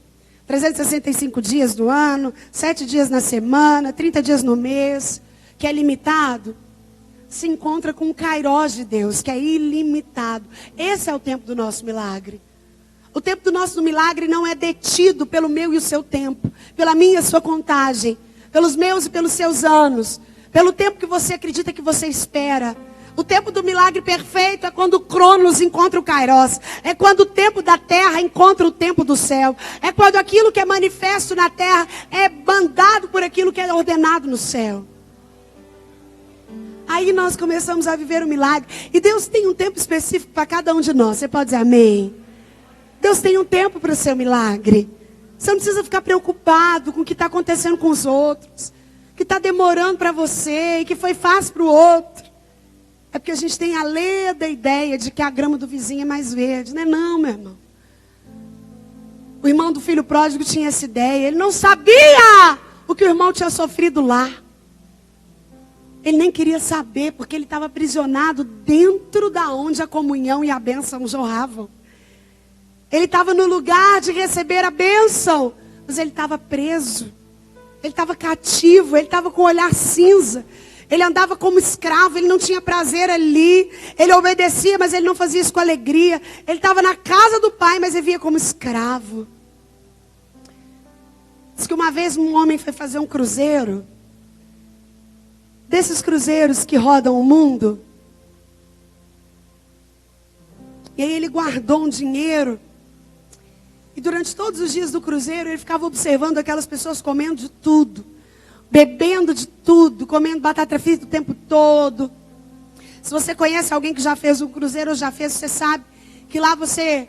365 dias do ano, 7 dias na semana, 30 dias no mês, que é limitado, se encontra com o Kairós de Deus, que é ilimitado. Esse é o tempo do nosso milagre. O tempo do nosso milagre não é detido pelo meu e o seu tempo, pela minha e a sua contagem, pelos meus e pelos seus anos, pelo tempo que você acredita que você espera. O tempo do milagre perfeito é quando o Cronos encontra o Kairós. É quando o tempo da terra encontra o tempo do céu. É quando aquilo que é manifesto na terra é bandado por aquilo que é ordenado no céu. Aí nós começamos a viver o milagre. E Deus tem um tempo específico para cada um de nós. Você pode dizer amém? Deus tem um tempo para o seu milagre. Você não precisa ficar preocupado com o que está acontecendo com os outros. Que está demorando para você e que foi fácil para o outro. É porque a gente tem a leda ideia de que a grama do vizinho é mais verde. Não é não, meu irmão. O irmão do filho pródigo tinha essa ideia. Ele não sabia o que o irmão tinha sofrido lá. Ele nem queria saber, porque ele estava aprisionado dentro da onde a comunhão e a bênção jorravam. Ele estava no lugar de receber a bênção, mas ele estava preso. Ele estava cativo, ele estava com o olhar cinza. Ele andava como escravo, ele não tinha prazer ali. Ele obedecia, mas ele não fazia isso com alegria. Ele estava na casa do pai, mas ele via como escravo. Diz que uma vez um homem foi fazer um cruzeiro. Desses cruzeiros que rodam o mundo. E aí ele guardou um dinheiro. E durante todos os dias do cruzeiro, ele ficava observando aquelas pessoas comendo de tudo. bebendo de tudo, comendo batata frita o tempo todo. Se você conhece alguém que já fez um cruzeiro ou já fez, você sabe que lá você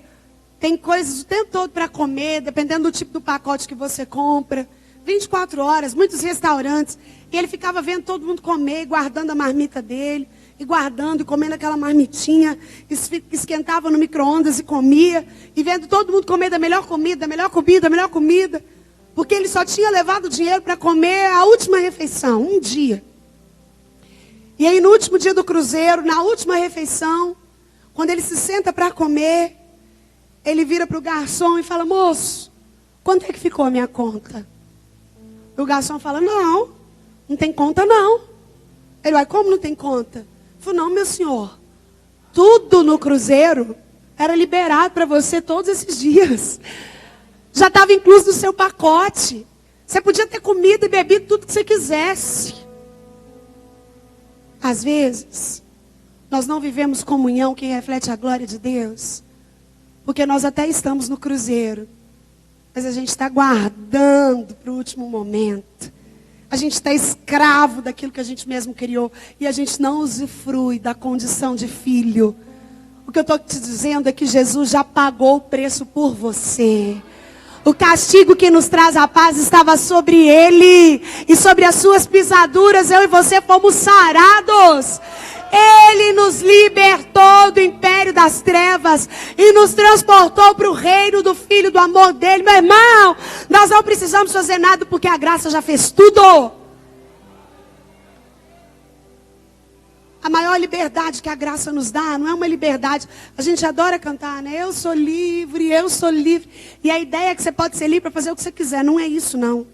tem coisas o tempo todo para comer, dependendo do tipo do pacote que você compra. 24 horas, muitos restaurantes. E ele ficava vendo todo mundo comer, guardando a marmita dele, e guardando, e comendo aquela marmitinha, esquentava no micro-ondas e comia, e vendo todo mundo comer da melhor comida, da melhor comida, da melhor comida. Porque ele só tinha levado dinheiro para comer a última refeição, um dia. E aí no último dia do cruzeiro, na última refeição, quando ele se senta para comer, ele vira para o garçom e fala: moço, quanto é que ficou a minha conta? E o garçom fala: não tem conta não. Ele vai: como não tem conta? Ele falou: não, meu senhor, tudo no cruzeiro era liberado para você todos esses dias. Já estava incluso no seu pacote. Você podia ter comido e bebido tudo que você quisesse. Às vezes, nós não vivemos comunhão que reflete a glória de Deus, porque nós até estamos no cruzeiro, mas a gente está guardando para o último momento. A gente está escravo daquilo que a gente mesmo criou, e a gente não usufrui da condição de filho. O que eu estou te dizendo é que Jesus já pagou o preço por você. O castigo que nos traz a paz estava sobre ele, e sobre as suas pisaduras eu e você fomos sarados. Ele nos libertou do império das trevas e nos transportou para o reino do Filho do amor dele. Meu irmão, nós não precisamos fazer nada, porque a graça já fez tudo. A maior liberdade que a graça nos dá não é uma liberdade. A gente adora cantar, né? Eu sou livre, eu sou livre. E a ideia é que você pode ser livre para fazer o que você quiser. Não é isso, não.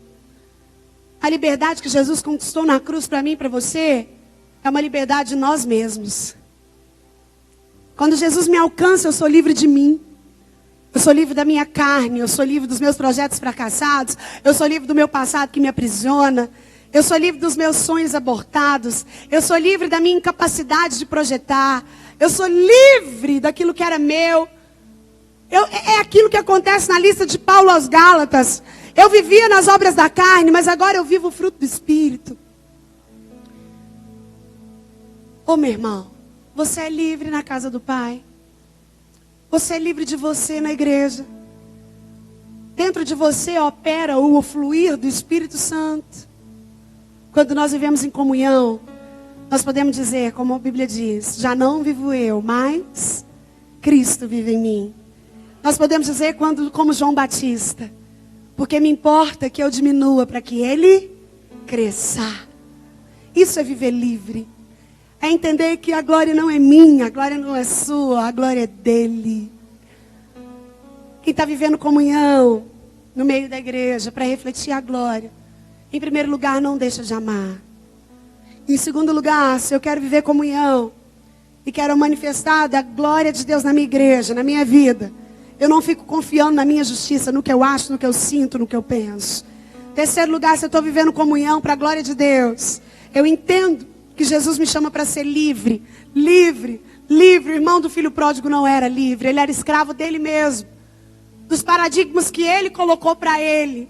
A liberdade que Jesus conquistou na cruz para mim e para você é uma liberdade de nós mesmos. Quando Jesus me alcança, eu sou livre de mim. Eu sou livre da minha carne. Eu sou livre dos meus projetos fracassados. Eu sou livre do meu passado que me aprisiona. Eu sou livre dos meus sonhos abortados. Eu sou livre da minha incapacidade de projetar. Eu sou livre daquilo que era meu. É aquilo que acontece na lista de Paulo aos Gálatas. Eu vivia nas obras da carne, mas agora eu vivo o fruto do Espírito. Ô meu irmão, você é livre na casa do Pai. Você é livre de você na igreja. Dentro de você opera o fluir do Espírito Santo. Quando nós vivemos em comunhão, nós podemos dizer, como a Bíblia diz: já não vivo eu, mas Cristo vive em mim. Nós podemos dizer, como João Batista: porque me importa que eu diminua para que ele cresça. Isso é viver livre. É entender que a glória não é minha, a glória não é sua, a glória é dele. Quem está vivendo comunhão no meio da igreja para refletir a glória, em primeiro lugar, não deixa de amar. Em segundo lugar, se eu quero viver comunhão e quero manifestar a glória de Deus na minha igreja, na minha vida, eu não fico confiando na minha justiça, no que eu acho, no que eu sinto, no que eu penso. Terceiro lugar, se eu estou vivendo comunhão para a glória de Deus, eu entendo que Jesus me chama para ser livre. Livre, livre. O irmão do filho pródigo não era livre, ele era escravo dele mesmo. Dos paradigmas que ele colocou para ele.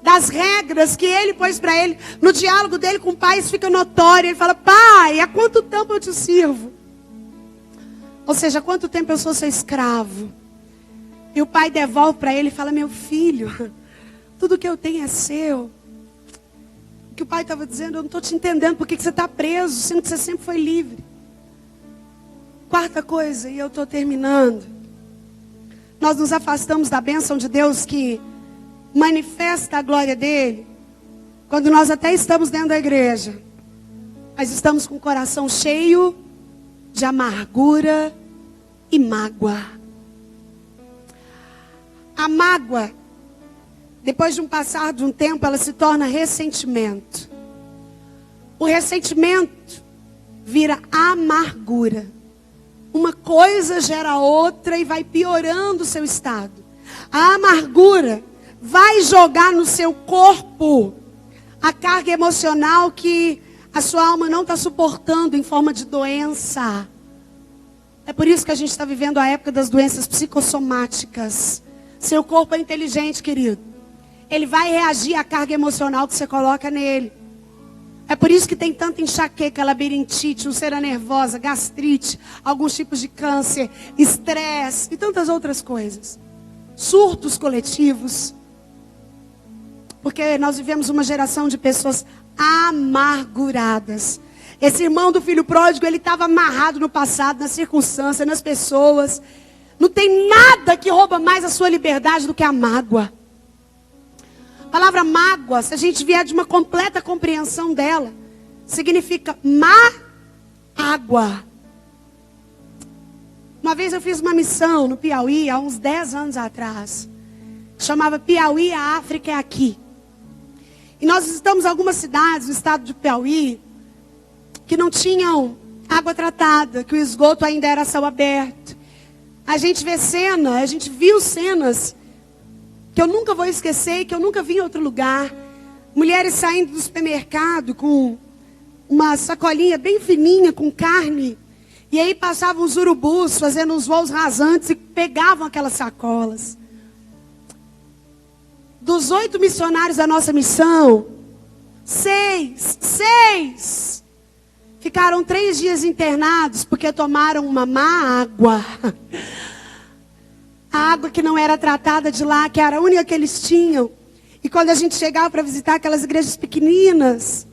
Das regras que ele pôs para ele. No diálogo dele com o pai, isso fica notório. Ele fala: pai, há quanto tempo eu te sirvo? Ou seja, há quanto tempo eu sou seu escravo? E o pai devolve para ele e fala: meu filho, tudo que eu tenho é seu. O que o pai estava dizendo: eu não estou te entendendo, por que você está preso, sendo que você sempre foi livre. Quarta coisa, e eu estou terminando. Nós nos afastamos da bênção de Deus que manifesta a glória dele, quando nós até estamos dentro da igreja, mas estamos com o coração cheio de amargura e mágoa. A mágoa, depois de um passar de um tempo, ela se torna ressentimento. O ressentimento vira amargura. Uma coisa gera outra e vai piorando o seu estado. A amargura vai jogar no seu corpo a carga emocional que a sua alma não está suportando em forma de doença. É por isso que a gente está vivendo a época das doenças psicossomáticas. Seu corpo é inteligente, querido. Ele vai reagir à carga emocional que você coloca nele. É por isso que tem tanta enxaqueca, labirintite, úlcera nervosa, gastrite, alguns tipos de câncer, estresse e tantas outras coisas. Surtos coletivos. Porque nós vivemos uma geração de pessoas amarguradas. Esse irmão do filho pródigo, ele estava amarrado no passado, nas circunstâncias, nas pessoas. Não tem nada que rouba mais a sua liberdade do que a mágoa. A palavra mágoa, se a gente vier de uma completa compreensão dela, significa má água. Uma vez eu fiz uma missão no Piauí, há uns 10 anos atrás. Chamava Piauí, a África é aqui. E nós visitamos algumas cidades no estado de Piauí que não tinham água tratada, que o esgoto ainda era a céu aberto. A gente viu cenas que eu nunca vou esquecer, que eu nunca vi em outro lugar. Mulheres saindo do supermercado com uma sacolinha bem fininha, com carne. E aí passavam os urubus, fazendo uns voos rasantes e pegavam aquelas sacolas. Dos 8 missionários da nossa missão, 6 ficaram 3 dias internados porque tomaram uma má água. A água que não era tratada de lá, que era a única que eles tinham. E quando a gente chegava para visitar aquelas igrejas pequeninas,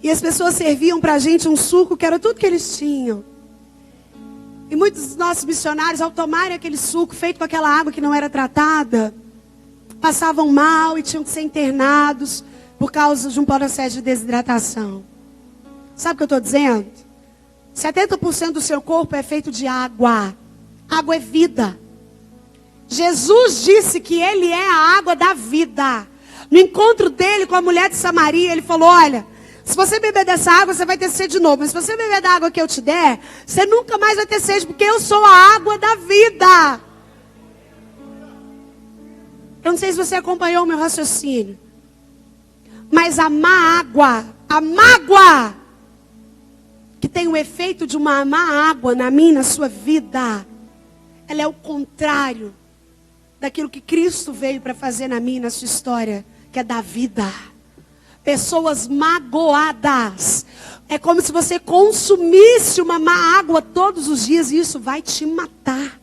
e as pessoas serviam para a gente um suco que era tudo que eles tinham. E muitos dos nossos missionários, ao tomarem aquele suco feito com aquela água que não era tratada, passavam mal e tinham que ser internados por causa de um processo de desidratação. Sabe o que eu estou dizendo? 70% do seu corpo é feito de água. Água é vida. Jesus disse que Ele é a água da vida. No encontro dele com a mulher de Samaria, Ele falou, olha, se você beber dessa água, você vai ter sede de novo. Mas se você beber da água que eu te der, você nunca mais vai ter sede, porque eu sou a água da vida. Eu não sei se você acompanhou o meu raciocínio. Mas a mágoa, que tem o efeito de uma má água na minha, na sua vida, ela é o contrário daquilo que Cristo veio para fazer na minha, na sua história, que é da vida. Pessoas magoadas. É como se você consumisse uma má água todos os dias e isso vai te matar.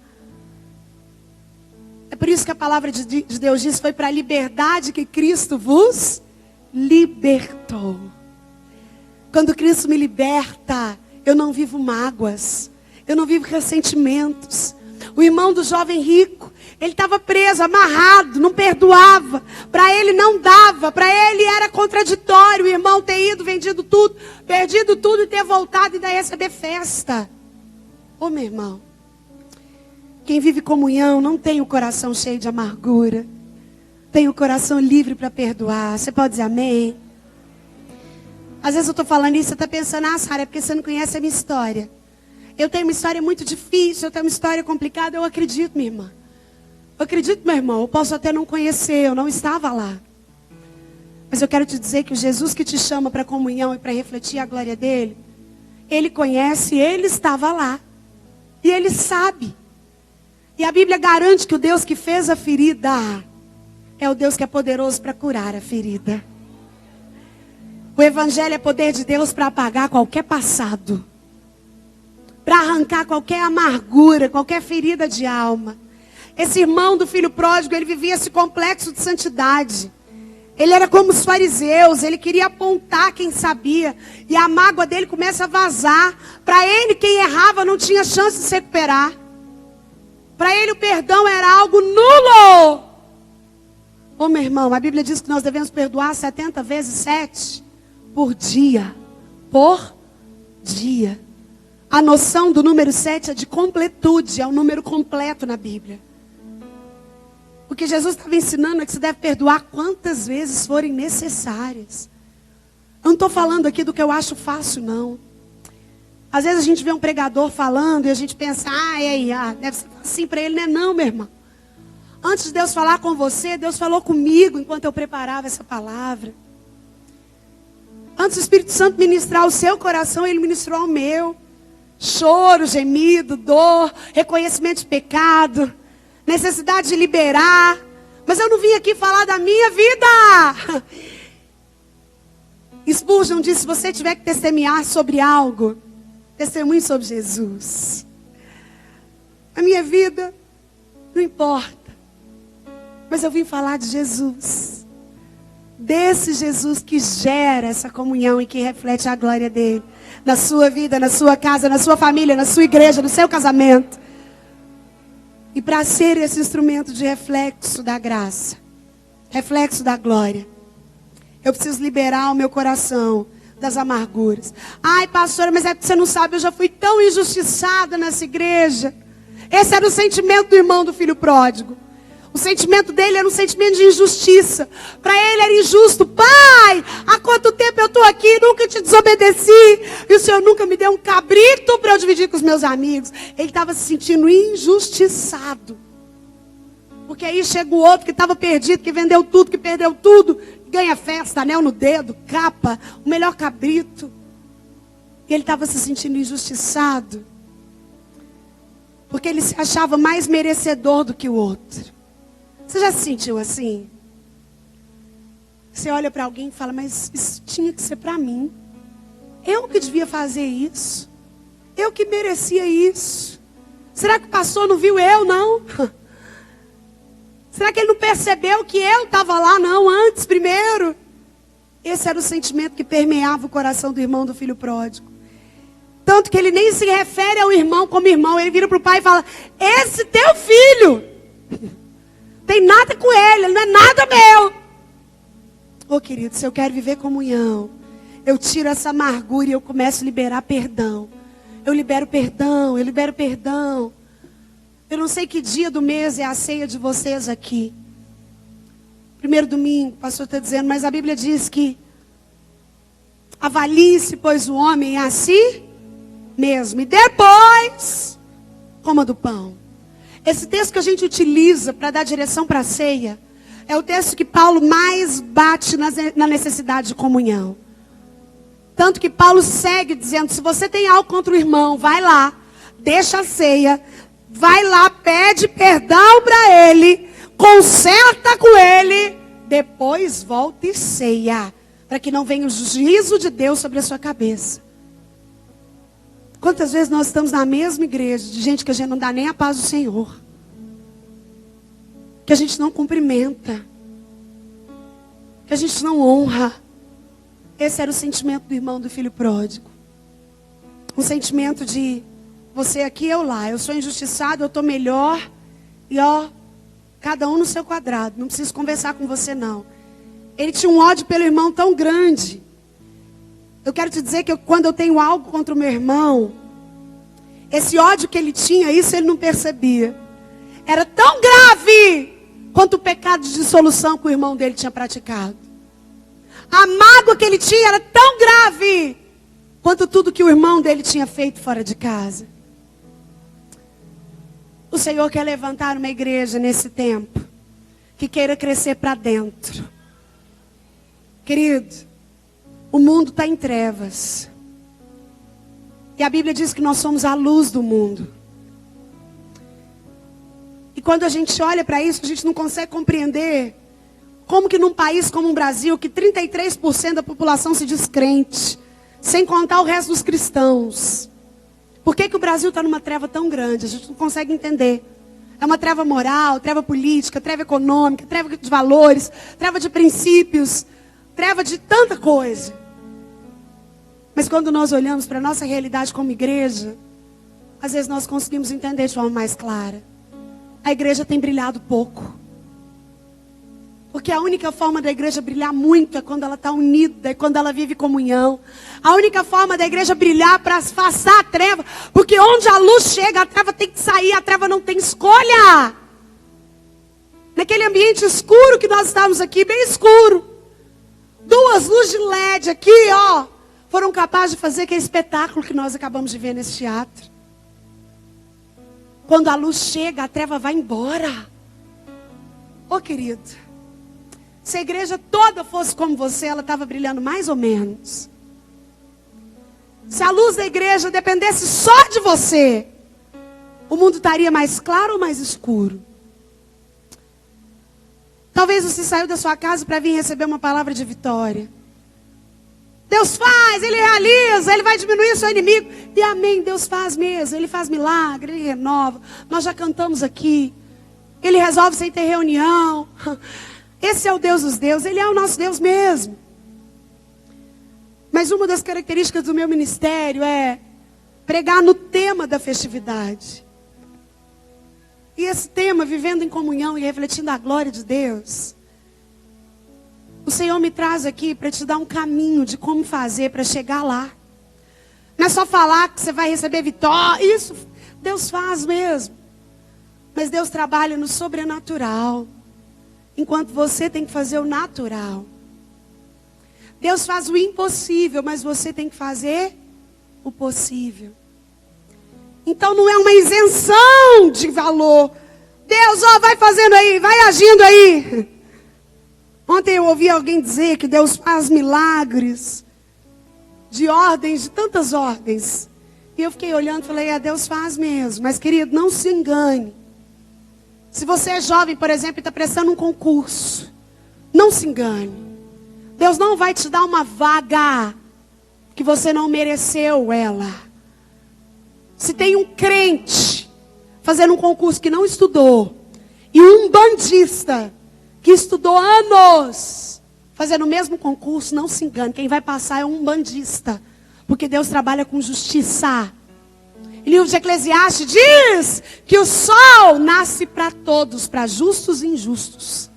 É por isso que a palavra de Deus diz, foi para a liberdade que Cristo vos libertou. Quando Cristo me liberta, eu não vivo mágoas, eu não vivo ressentimentos. O irmão do jovem rico, ele estava preso, amarrado, não perdoava. Para ele não dava, para ele era contraditório o irmão ter ido, vendido tudo, perdido tudo e ter voltado e daí receber festa. Ô meu irmão, quem vive comunhão não tem o coração cheio de amargura. Tem o coração livre para perdoar. Você pode dizer amém? Às vezes eu estou falando isso, você está pensando, Sara, é porque você não conhece a minha história. Eu tenho uma história muito difícil, eu tenho uma história complicada. Eu acredito, minha irmã. Eu acredito, meu irmão. Eu posso até não conhecer, eu não estava lá. Mas eu quero te dizer que o Jesus que te chama para comunhão e para refletir a glória dele, Ele conhece, Ele estava lá. E Ele sabe. E a Bíblia garante que o Deus que fez a ferida é o Deus que é poderoso para curar a ferida. O Evangelho é poder de Deus para apagar qualquer passado. Para arrancar qualquer amargura, qualquer ferida de alma. Esse irmão do filho pródigo, ele vivia esse complexo de santidade. Ele era como os fariseus, ele queria apontar quem sabia. E a mágoa dele começa a vazar. Para ele, quem errava não tinha chance de se recuperar. Para ele, o perdão era algo nulo. Ô meu irmão, a Bíblia diz que nós devemos perdoar 70 vezes 7 por dia. Por dia. A noção do número 7 é de completude, é um número completo na Bíblia. O que Jesus estava ensinando é que você deve perdoar quantas vezes forem necessárias. Eu não estou falando aqui do que eu acho fácil, não. Às vezes a gente vê um pregador falando e a gente pensa, deve ser assim para ele, né? Não, meu irmão. Antes de Deus falar com você, Deus falou comigo enquanto eu preparava essa palavra. Antes do Espírito Santo ministrar o seu coração, Ele ministrou ao meu. Choro, gemido, dor, reconhecimento de pecado, necessidade de liberar. Mas eu não vim aqui falar da minha vida. Spurgeon disse, se você tiver que testemunhar sobre algo, testemunhe sobre Jesus. A minha vida não importa, mas eu vim falar de Jesus. Desse Jesus que gera essa comunhão e que reflete a glória dele. Na sua vida, na sua casa, na sua família, na sua igreja, no seu casamento. E para ser esse instrumento de reflexo da graça, reflexo da glória, eu preciso liberar o meu coração das amarguras. Ai, pastora, mas é que você não sabe, eu já fui tão injustiçada nessa igreja. Esse era o sentimento do irmão do filho pródigo. O sentimento dele era um sentimento de injustiça. Para ele era injusto. Pai, há quanto tempo eu estou aqui, nunca te desobedeci. E o Senhor nunca me deu um cabrito para eu dividir com os meus amigos. Ele estava se sentindo injustiçado. Porque aí chega o outro que estava perdido, que vendeu tudo, que perdeu tudo. Ganha festa, anel no dedo, capa, o melhor cabrito. E ele estava se sentindo injustiçado. Porque ele se achava mais merecedor do que o outro. Você já se sentiu assim? Você olha para alguém e fala, mas isso tinha que ser para mim. Eu que devia fazer isso. Eu que merecia isso. Será que o pastor não viu eu, não? Será que ele não percebeu que eu estava lá, não, antes, primeiro? Esse era o sentimento que permeava o coração do irmão do filho pródigo. Tanto que ele nem se refere ao irmão como irmão. Ele vira para o pai e fala, esse teu filho... tem nada com ele não é nada meu. Ô querido, se eu quero viver comunhão, eu tiro essa amargura e eu começo a liberar perdão. Eu libero perdão, eu libero perdão. Eu não sei que dia do mês é a ceia de vocês aqui. Primeiro domingo, o pastor está dizendo, mas a Bíblia diz que avalie-se, pois, o homem a si mesmo. E depois, coma do pão. Esse texto que a gente utiliza para dar direção para a ceia, é o texto que Paulo mais bate na necessidade de comunhão. Tanto que Paulo segue dizendo, se você tem algo contra o irmão, vai lá, deixa a ceia, vai lá, pede perdão para ele, conserta com ele, depois volta e ceia, para que não venha o juízo de Deus sobre a sua cabeça. Quantas vezes nós estamos na mesma igreja, de gente que a gente não dá nem a paz do Senhor, que a gente não cumprimenta, que a gente não honra. Esse era o sentimento do irmão do filho pródigo. Um sentimento de você aqui, eu lá. Eu sou injustiçado, eu estou melhor. E ó, cada um no seu quadrado. Não preciso conversar com você não. Ele tinha um ódio pelo irmão tão grande. Eu quero te dizer que quando eu tenho algo contra o meu irmão, esse ódio que ele tinha, isso ele não percebia. Era tão grave quanto o pecado de dissolução que o irmão dele tinha praticado. A mágoa que ele tinha era tão grave quanto tudo que o irmão dele tinha feito fora de casa. O Senhor quer levantar uma igreja nesse tempo que queira crescer para dentro. Querido, o mundo está em trevas. E a Bíblia diz que nós somos a luz do mundo. E quando a gente olha para isso, a gente não consegue compreender como que num país como o Brasil, que 33% da população se diz crente, sem contar o resto dos cristãos. Por que que o Brasil está numa treva tão grande? A gente não consegue entender. É uma treva moral, treva política, treva econômica, treva de valores, treva de princípios, treva de tanta coisa. Mas quando nós olhamos para a nossa realidade como igreja, às vezes nós conseguimos entender de forma mais clara. A igreja tem brilhado pouco. Porque a única forma da igreja brilhar muito é quando ela está unida, é quando ela vive comunhão. A única forma da igreja brilhar para afastar a treva, porque onde a luz chega, a treva tem que sair, a treva não tem escolha. Naquele ambiente escuro que nós estávamos aqui, bem escuro, 2 luzes de LED aqui, ó, foram capazes de fazer aquele espetáculo que nós acabamos de ver nesse teatro. Quando a luz chega, a treva vai embora. Ô querido, se a igreja toda fosse como você, ela estava brilhando mais ou menos. Se a luz da igreja dependesse só de você, o mundo estaria mais claro ou mais escuro? Talvez você saiu da sua casa para vir receber uma palavra de vitória. Deus faz, Ele realiza, Ele vai diminuir o seu inimigo. E amém, Deus faz mesmo, Ele faz milagre, Ele renova. Nós já cantamos aqui. Ele resolve sem ter reunião. Esse é o Deus dos deuses, Ele é o nosso Deus mesmo. Mas uma das características do meu ministério é pregar no tema da festividade. E esse tema, vivendo em comunhão e refletindo a glória de Deus, o Senhor me traz aqui para te dar um caminho de como fazer para chegar lá. Não é só falar que você vai receber vitória. Isso Deus faz mesmo. Mas Deus trabalha no sobrenatural. Enquanto você tem que fazer o natural. Deus faz o impossível, mas você tem que fazer o possível. Então não é uma isenção de valor. Deus, vai fazendo aí, vai agindo aí. Ontem eu ouvi alguém dizer que Deus faz milagres de ordens, de tantas ordens. E eu fiquei olhando e falei, Deus faz mesmo. Mas querido, não se engane. Se você é jovem, por exemplo, e está prestando um concurso, não se engane. Deus não vai te dar uma vaga que você não mereceu ela. Se tem um crente fazendo um concurso que não estudou, e um bandista que estudou anos fazendo o mesmo concurso, não se engane, quem vai passar é um bandista, porque Deus trabalha com justiça. O livro de Eclesiastes diz que o sol nasce para todos, para justos e injustos.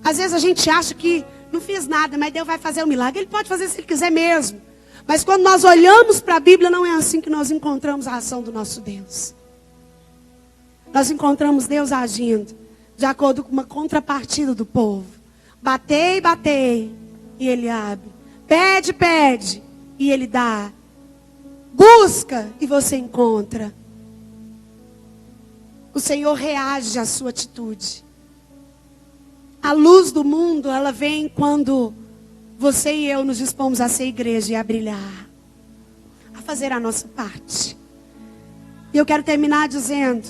Às vezes a gente acha que não fiz nada, mas Deus vai fazer um milagre. Ele pode fazer se Ele quiser mesmo. Mas quando nós olhamos para a Bíblia, não é assim que nós encontramos a ação do nosso Deus. Nós encontramos Deus agindo de acordo com uma contrapartida do povo. Batei, batei, e Ele abre. Pede, pede, e Ele dá. Busca, e você encontra. O Senhor reage à sua atitude. A luz do mundo, ela vem quando você e eu nos dispomos a ser igreja e a brilhar. A fazer a nossa parte. E eu quero terminar dizendo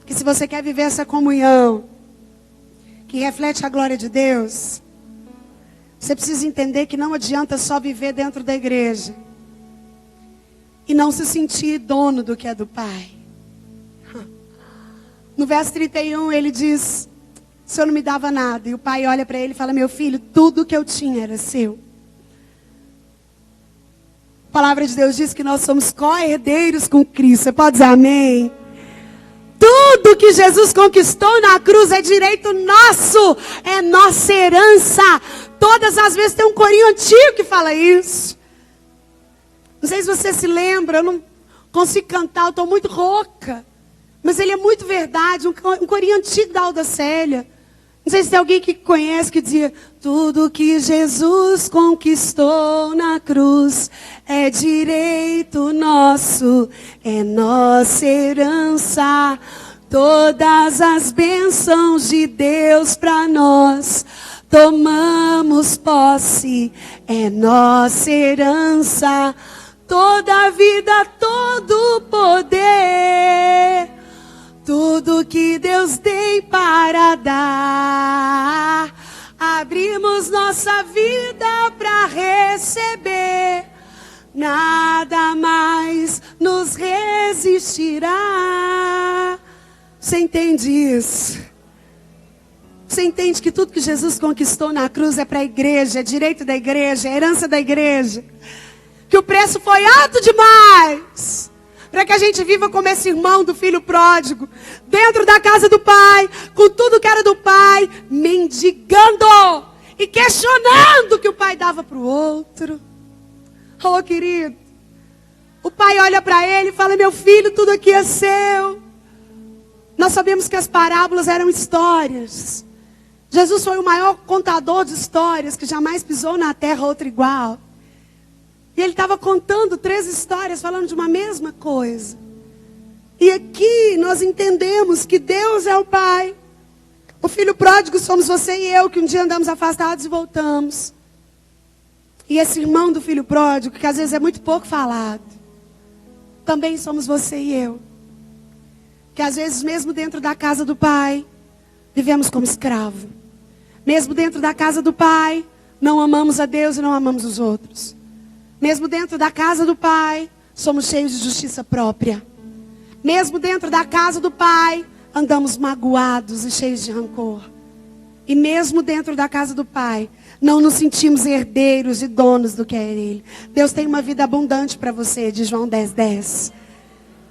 que se você quer viver essa comunhão, que reflete a glória de Deus, você precisa entender que não adianta só viver dentro da igreja e não se sentir dono do que é do Pai. No verso 31 ele diz: o Senhor não me dava nada. E o pai olha para ele e fala: meu filho, tudo que eu tinha era seu. A palavra de Deus diz que nós somos co-herdeiros com Cristo. Você pode dizer amém? Tudo que Jesus conquistou na cruz é direito nosso. É nossa herança. Todas as vezes tem um corinho antigo que fala isso. Não sei se você se lembra. Eu não consigo cantar, eu estou muito rouca. Mas ele é muito verdade. Um corinho antigo da Alda Célia. Não sei se tem alguém que conhece que dizia: tudo que Jesus conquistou na cruz é direito nosso, é nossa herança. Todas as bênçãos de Deus para nós, tomamos posse, é nossa herança. Toda a vida, todo o poder, tudo que Deus tem para dar, abrimos nossa vida para receber. Nada mais nos resistirá. Você entende isso? Você entende que tudo que Jesus conquistou na cruz é para a igreja, é direito da igreja, é herança da igreja? Que o preço foi alto demais para que a gente viva como esse irmão do filho pródigo, dentro da casa do pai, com tudo que era do pai, mendigando e questionando o que o pai dava para o outro. Oh, querido, o pai olha para ele e fala: meu filho, tudo aqui é seu. Nós sabemos que as parábolas eram histórias. Jesus foi o maior contador de histórias que jamais pisou na terra, outro igual. E ele estava contando 3 histórias, falando de uma mesma coisa. E aqui nós entendemos que Deus é o Pai. O filho pródigo somos você e eu, que um dia andamos afastados e voltamos. E esse irmão do filho pródigo, que às vezes é muito pouco falado, também somos você e eu. Que às vezes, mesmo dentro da casa do Pai, vivemos como escravo. Mesmo dentro da casa do Pai, não amamos a Deus e não amamos os outros. Mesmo dentro da casa do Pai, somos cheios de justiça própria. Mesmo dentro da casa do Pai, andamos magoados e cheios de rancor. E mesmo dentro da casa do Pai, não nos sentimos herdeiros e donos do que é Ele. Deus tem uma vida abundante para você, de João 10:10.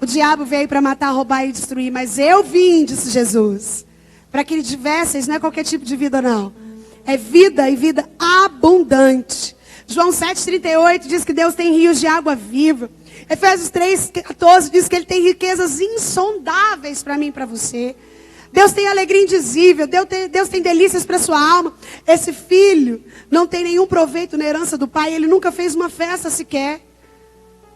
O diabo veio para matar, roubar e destruir, mas eu vim, disse Jesus, para que ele tivesse, não é qualquer tipo de vida não. É vida e vida abundante. João 7:38 diz que Deus tem rios de água viva. Efésios 3:14 diz que Ele tem riquezas insondáveis para mim e para você. Deus tem alegria indizível. Deus tem delícias para sua alma. Esse filho não tem nenhum proveito na herança do pai. Ele nunca fez uma festa sequer.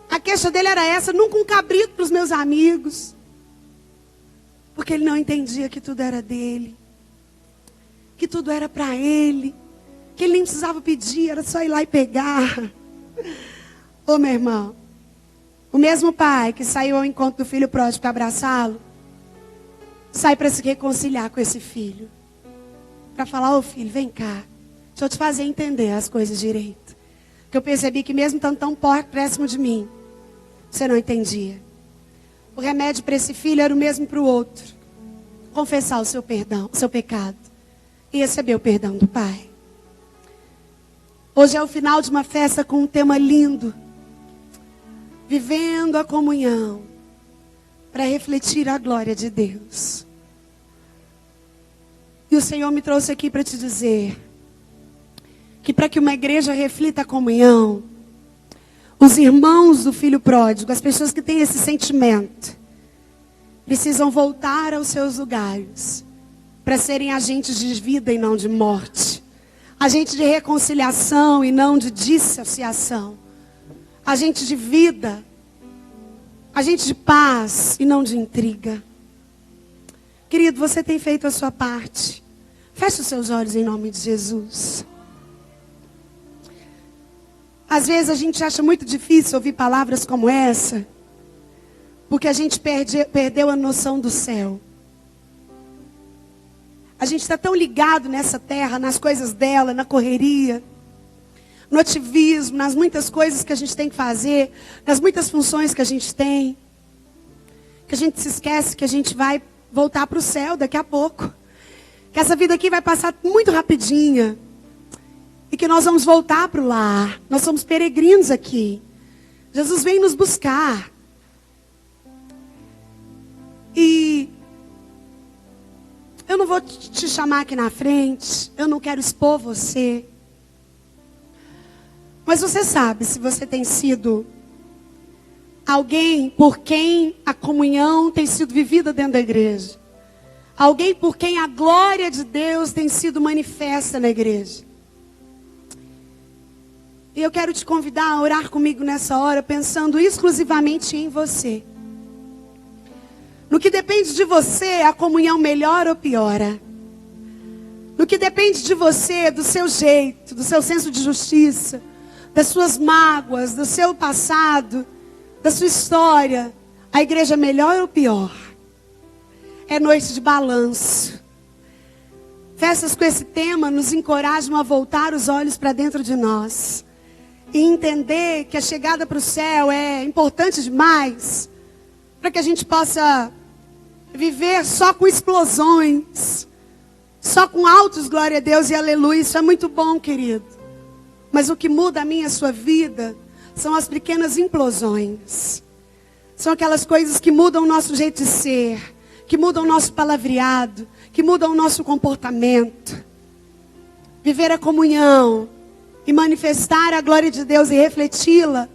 A queixa dele era essa: nunca um cabrito para os meus amigos. Porque ele não entendia que tudo era dele. Que tudo era para ele. Que ele nem precisava pedir, era só ir lá e pegar. Ô meu irmão, o mesmo pai que saiu ao encontro do filho pródigo para abraçá-lo, sai para se reconciliar com esse filho. Para falar: ô filho, vem cá, deixa eu te fazer entender as coisas direito. Que eu percebi que mesmo estando tão próximo de mim, você não entendia. O remédio para esse filho era o mesmo para o outro: confessar o seu perdão, o seu pecado, e receber o perdão do Pai. Hoje é o final de uma festa com um tema lindo: vivendo a comunhão para refletir a glória de Deus. E o Senhor me trouxe aqui para te dizer que para que uma igreja reflita a comunhão, os irmãos do filho pródigo, as pessoas que têm esse sentimento, precisam voltar aos seus lugares para serem agentes de vida e não de morte. Agente de reconciliação e não de dissociação. Agente de vida. Agente de paz e não de intriga. Querido, você tem feito a sua parte. Feche os seus olhos em nome de Jesus. Às vezes a gente acha muito difícil ouvir palavras como essa, porque a gente perdeu a noção do céu. A gente está tão ligado nessa terra, nas coisas dela, na correria, no ativismo, nas muitas coisas que a gente tem que fazer, nas muitas funções que a gente tem, que a gente se esquece que a gente vai voltar para o céu daqui a pouco. Que essa vida aqui vai passar muito rapidinha. E que nós vamos voltar para o lar. Nós somos peregrinos aqui. Jesus vem nos buscar. E eu não vou te chamar aqui na frente. Eu não quero expor você. Mas você sabe se você tem sido alguém por quem a comunhão tem sido vivida dentro da igreja. Alguém por quem a glória de Deus tem sido manifesta na igreja. E eu quero te convidar a orar comigo nessa hora, pensando exclusivamente em você. No que depende de você, a comunhão melhora ou piora. No que depende de você, do seu jeito, do seu senso de justiça, das suas mágoas, do seu passado, da sua história, a igreja melhora ou pior? É noite de balanço. Festas com esse tema nos encorajam a voltar os olhos para dentro de nós. E entender que a chegada para o céu é importante demais para que a gente possa viver só com explosões, só com altos, glória a Deus e aleluia. Isso é muito bom, querido. Mas o que muda a minha e a sua vida são as pequenas implosões. São aquelas coisas que mudam o nosso jeito de ser, que mudam o nosso palavreado, que mudam o nosso comportamento. Viver a comunhão e manifestar a glória de Deus e refleti-la,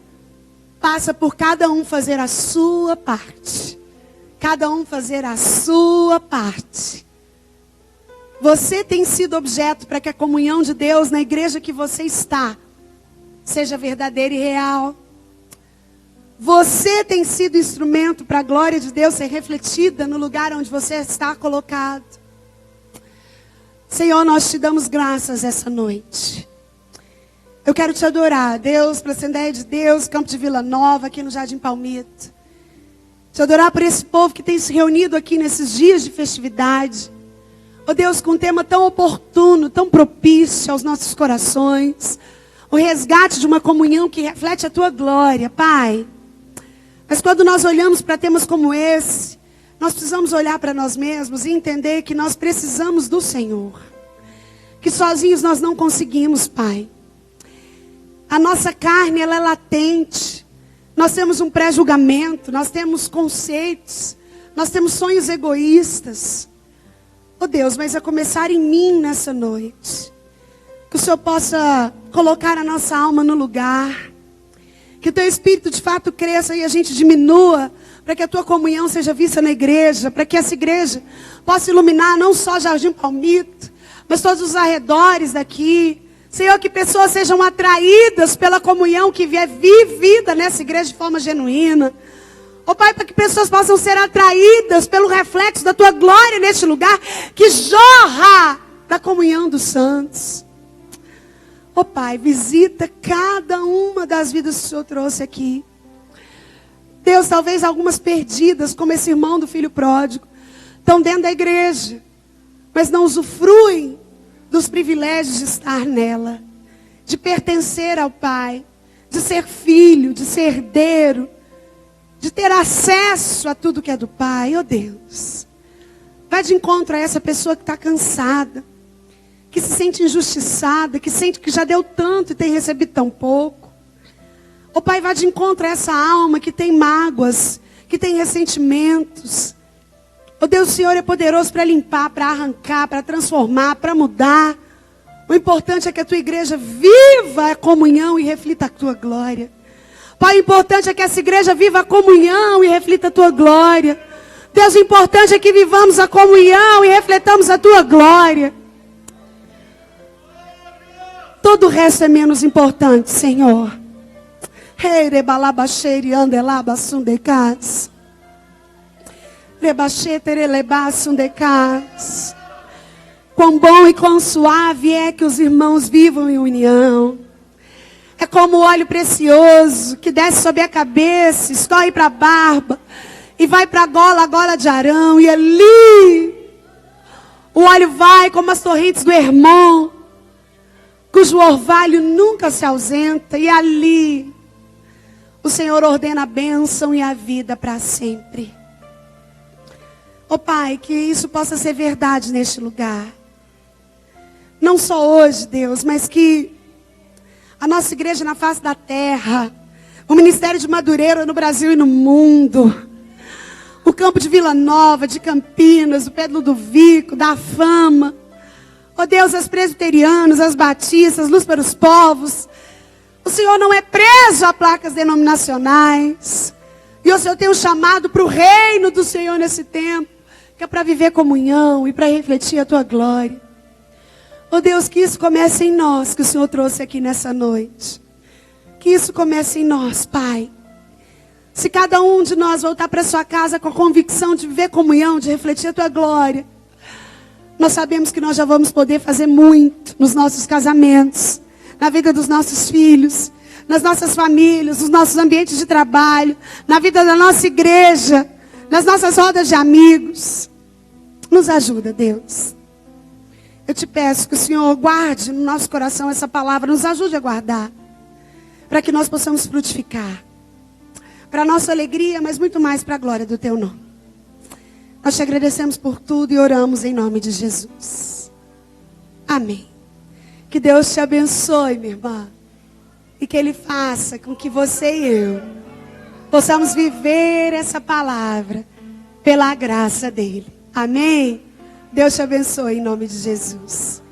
passa por cada um fazer a sua parte. Cada um fazer a sua parte. Você tem sido objeto para que a comunhão de Deus na igreja que você está seja verdadeira e real. Você tem sido instrumento para a glória de Deus ser refletida no lugar onde você está colocado. Senhor, nós te damos graças essa noite. Eu quero te adorar, Deus, para a Assembleia de Deus, Campo de Vila Nova, aqui no Jardim Palmito. Te adorar por esse povo que tem se reunido aqui nesses dias de festividade. Ó Deus, com um tema tão oportuno, tão propício aos nossos corações. O resgate de uma comunhão que reflete a tua glória, Pai. Mas quando nós olhamos para temas como esse, nós precisamos olhar para nós mesmos e entender que nós precisamos do Senhor. Que sozinhos nós não conseguimos, Pai. A nossa carne, ela é latente. Nós temos um pré-julgamento, nós temos conceitos, nós temos sonhos egoístas. Oh Deus, mas a começar em mim nessa noite. Que o Senhor possa colocar a nossa alma no lugar. Que o teu Espírito de fato cresça e a gente diminua. Para que a tua comunhão seja vista na igreja. Para que essa igreja possa iluminar não só Jardim Palmito, mas todos os arredores daqui. Senhor, que pessoas sejam atraídas pela comunhão que é vivida nessa igreja de forma genuína. Ó Pai, para que pessoas possam ser atraídas pelo reflexo da tua glória neste lugar que jorra da comunhão dos santos. Ó Pai, visita cada uma das vidas que o Senhor trouxe aqui. Deus, talvez algumas perdidas, como esse irmão do filho pródigo, estão dentro da igreja, mas não usufruem dos privilégios de estar nela, de pertencer ao Pai, de ser filho, de ser herdeiro, de ter acesso a tudo que é do Pai. Oh Deus, vai de encontro a essa pessoa que está cansada, que se sente injustiçada, que sente que já deu tanto e tem recebido tão pouco. Oh Pai, vai de encontro a essa alma que tem mágoas, que tem ressentimentos. Oh Deus, o Senhor é poderoso para limpar, para arrancar, para transformar, para mudar. O importante é que a tua igreja viva a comunhão e reflita a tua glória. Pai, o importante é que essa igreja viva a comunhão e reflita a tua glória. Deus, o importante é que vivamos a comunhão e refletamos a tua glória. Todo o resto é menos importante, Senhor. Quão bom e quão suave é que os irmãos vivam em união. É como o óleo precioso que desce sobre a cabeça, escorre para a barba e vai para a gola de Arão. E ali o óleo vai como as torrentes do Hermon, cujo orvalho nunca se ausenta. E ali o Senhor ordena a bênção e a vida para sempre. Ó Pai, que isso possa ser verdade neste lugar. Não só hoje, Deus, mas que a nossa igreja na face da terra, o Ministério de Madureira no Brasil e no mundo, o campo de Vila Nova, de Campinas, o Pedro Ludovico, da Fama, ó Deus, as presbiterianas, as batistas, Luz para os povos. O Senhor não é preso a placas denominacionais. E o Senhor tem um chamado para o reino do Senhor nesse tempo, que é para viver comunhão e para refletir a tua glória. Oh Deus, que isso comece em nós, que o Senhor trouxe aqui nessa noite. Que isso comece em nós, Pai. Se cada um de nós voltar para sua casa com a convicção de viver comunhão, de refletir a tua glória, nós sabemos que nós já vamos poder fazer muito nos nossos casamentos, na vida dos nossos filhos, nas nossas famílias, nos nossos ambientes de trabalho, na vida da nossa igreja, nas nossas rodas de amigos. Nos ajuda, Deus. Eu te peço que o Senhor guarde no nosso coração essa palavra, nos ajude a guardar, para que nós possamos frutificar, para a nossa alegria, mas muito mais para a glória do teu nome. Nós te agradecemos por tudo e oramos em nome de Jesus. Amém. Que Deus te abençoe, minha irmã, e que Ele faça com que você e eu possamos viver essa palavra pela graça dEle. Amém? Deus te abençoe em nome de Jesus.